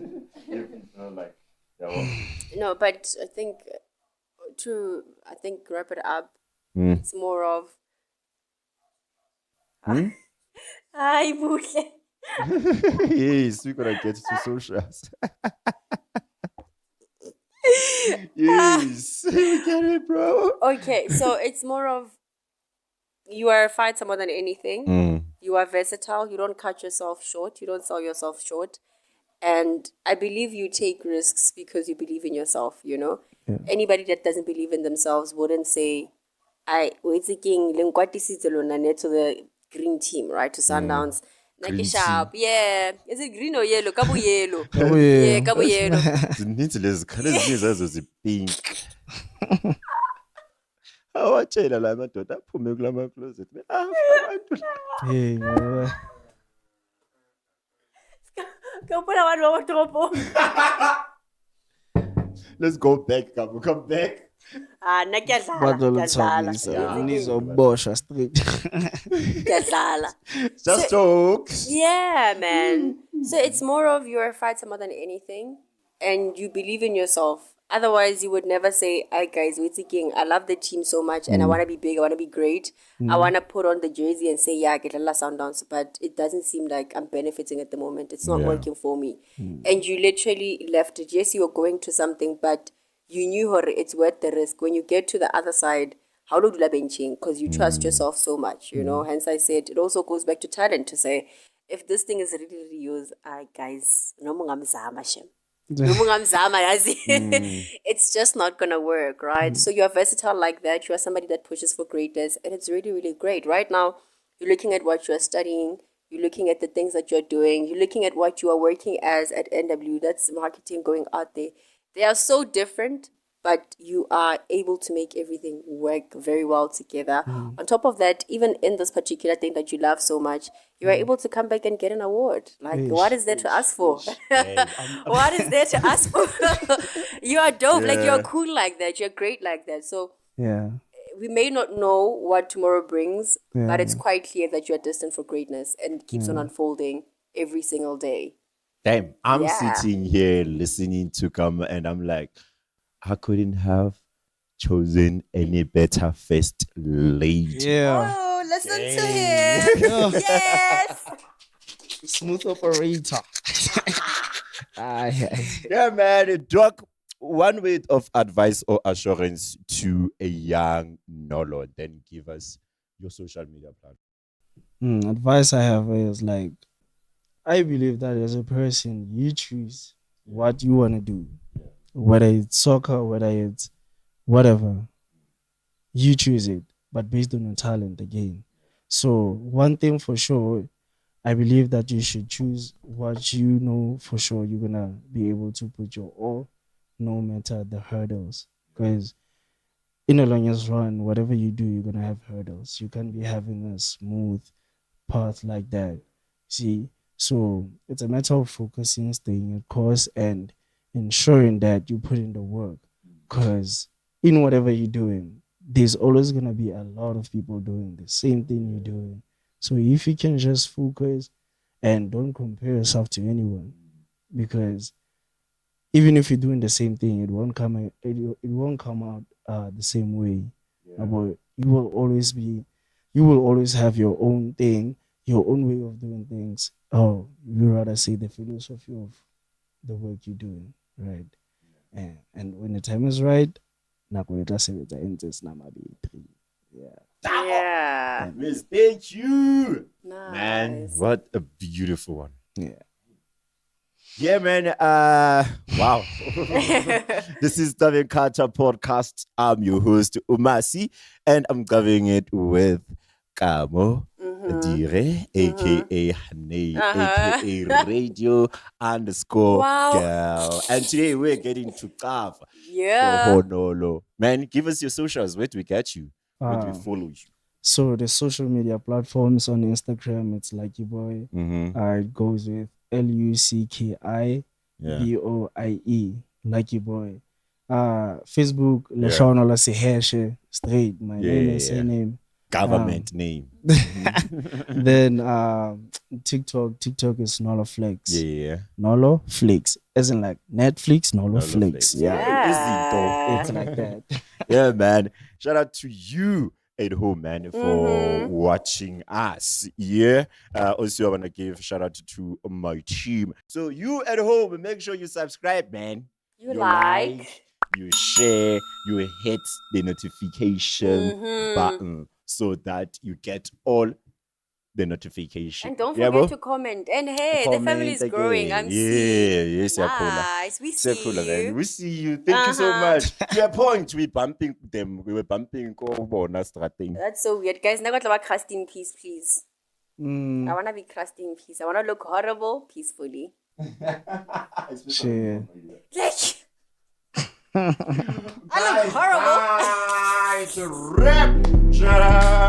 No, but I think to wrap it up, it's more of hi, Buhle. Yes, we're gonna get to socials. Yes, we get it, bro. Okay, so it's more of you are a fighter more than anything. You are versatile. You don't cut yourself short. You don't sell yourself short. And I believe you take risks because you believe in yourself, you know? Anybody that doesn't believe in themselves wouldn't say, wait a king, to the green team, right? To Sundowns. Green sharp, yeah. Is it green or yellow? Kabu yellow. Yeah, kabu yellow. Zinintsi colors ezininzi pink. Awatshela la madoda aphume kula closet. Let's go back, Kabu. Come back. Just jokes. Yeah, man. So it's more of you're a fighter more than anything, and you believe in yourself. Otherwise, you would never say, "Hi guys, we're taking. I love the team so much, and I want to be big. I want to be great. I want to put on the jersey and say, yeah, get a Sundowns." But it doesn't seem like I'm benefiting at the moment. It's not working for me. And you literally left it. Yes, you were going to something, but you knew it's worth the risk. When you get to the other side, how do you benching? Because you trust yourself so much, you know. Hence, I said it also goes back to talent to say, if this thing is really, really used, guys, no mungamzama shem. It's just not gonna work, right? So you're versatile like that. You are somebody that pushes for greatness, and it's really, really great. Right now, you're looking at what you're studying, you're looking at the things that you're doing, you're looking at what you are working as at NW. That's marketing going out there. They are so different, but you are able to make everything work very well together. On top of that, even in this particular thing that you love so much, you are able to come back and get an award. Like, what is there to ask for? What is there to ask for? You are dope. Like, you're cool like that. You're great like that. So, we may not know what tomorrow brings, but it's quite clear that you're destined for greatness and keeps on unfolding every single day. Damn, I'm Yeah. sitting here listening to Kama and I'm like, I couldn't have chosen any better first lady. Yeah. Oh, listen to Yeah. him. Yes. Smooth operator. Yeah, man. Doc, one word of advice or assurance to a young Nolo, then give us your social media platform. Advice I have is like, I believe that as a person, you choose what you want to do, whether it's soccer, whether it's whatever, you choose it, but based on your talent again. So, one thing for sure, I believe that you should choose what you know for sure you're going to be able to put your all, no matter the hurdles. Because in a long run, whatever you do, you're going to have hurdles. You can't be having a smooth path like that. See, so it's a matter of focusing, staying your course, and ensuring that you put in the work. Because in whatever you're doing, there's always gonna be a lot of people doing the same thing you're doing. So if you can just focus and don't compare yourself to anyone, because even if you're doing the same thing, it won't come out the same way. But you will always have your own thing, your own way of doing things. Oh, you rather say the philosophy of the work you're doing, right? And when the time is right, yeah. Yeah. Miss, thank you. Nice. Man, what a beautiful one. Yeah. Yeah, man. Wow. This is Cavin'KulturePodcast. I'm your host, Umasi, and I'm covering it with Kamo Dire, aka Hane, aka Radio _ Wow. Girl. And today we're getting to Kav. Yeah. Lehlohonolo. Man, give us your socials. Where do we get you? Where do we follow you? So the social media platforms on Instagram, it's Lucky Boy. It goes with LUCKIBOIE, Lucky Boy. Facebook, Lehlohonolo.S, Seheshe, straight. My name and surname. Government name. Then TikTok is Nolo Flex. Yeah. Nolo Flex. As in like Netflix, Nolo Flex. Yeah. It's like that. Yeah, man. Shout out to you at home, man, for watching us. Yeah. Also, I want to give shout out to my team. So you at home, make sure you subscribe, man. You like, you share, you hit the notification button so that you get all the notification. and don't forget to comment. And hey, the family is growing. I'm seeing. Yes, Nice. We see you. We see you. Thank you so much. To a point, we bumping them. We were bumping bonus thing. That's so weird, guys. Never about crust in peace, please. I wanna be crusty in peace. I wanna look horrible peacefully. Shit. I look horrible. It's a wrap. Shut up.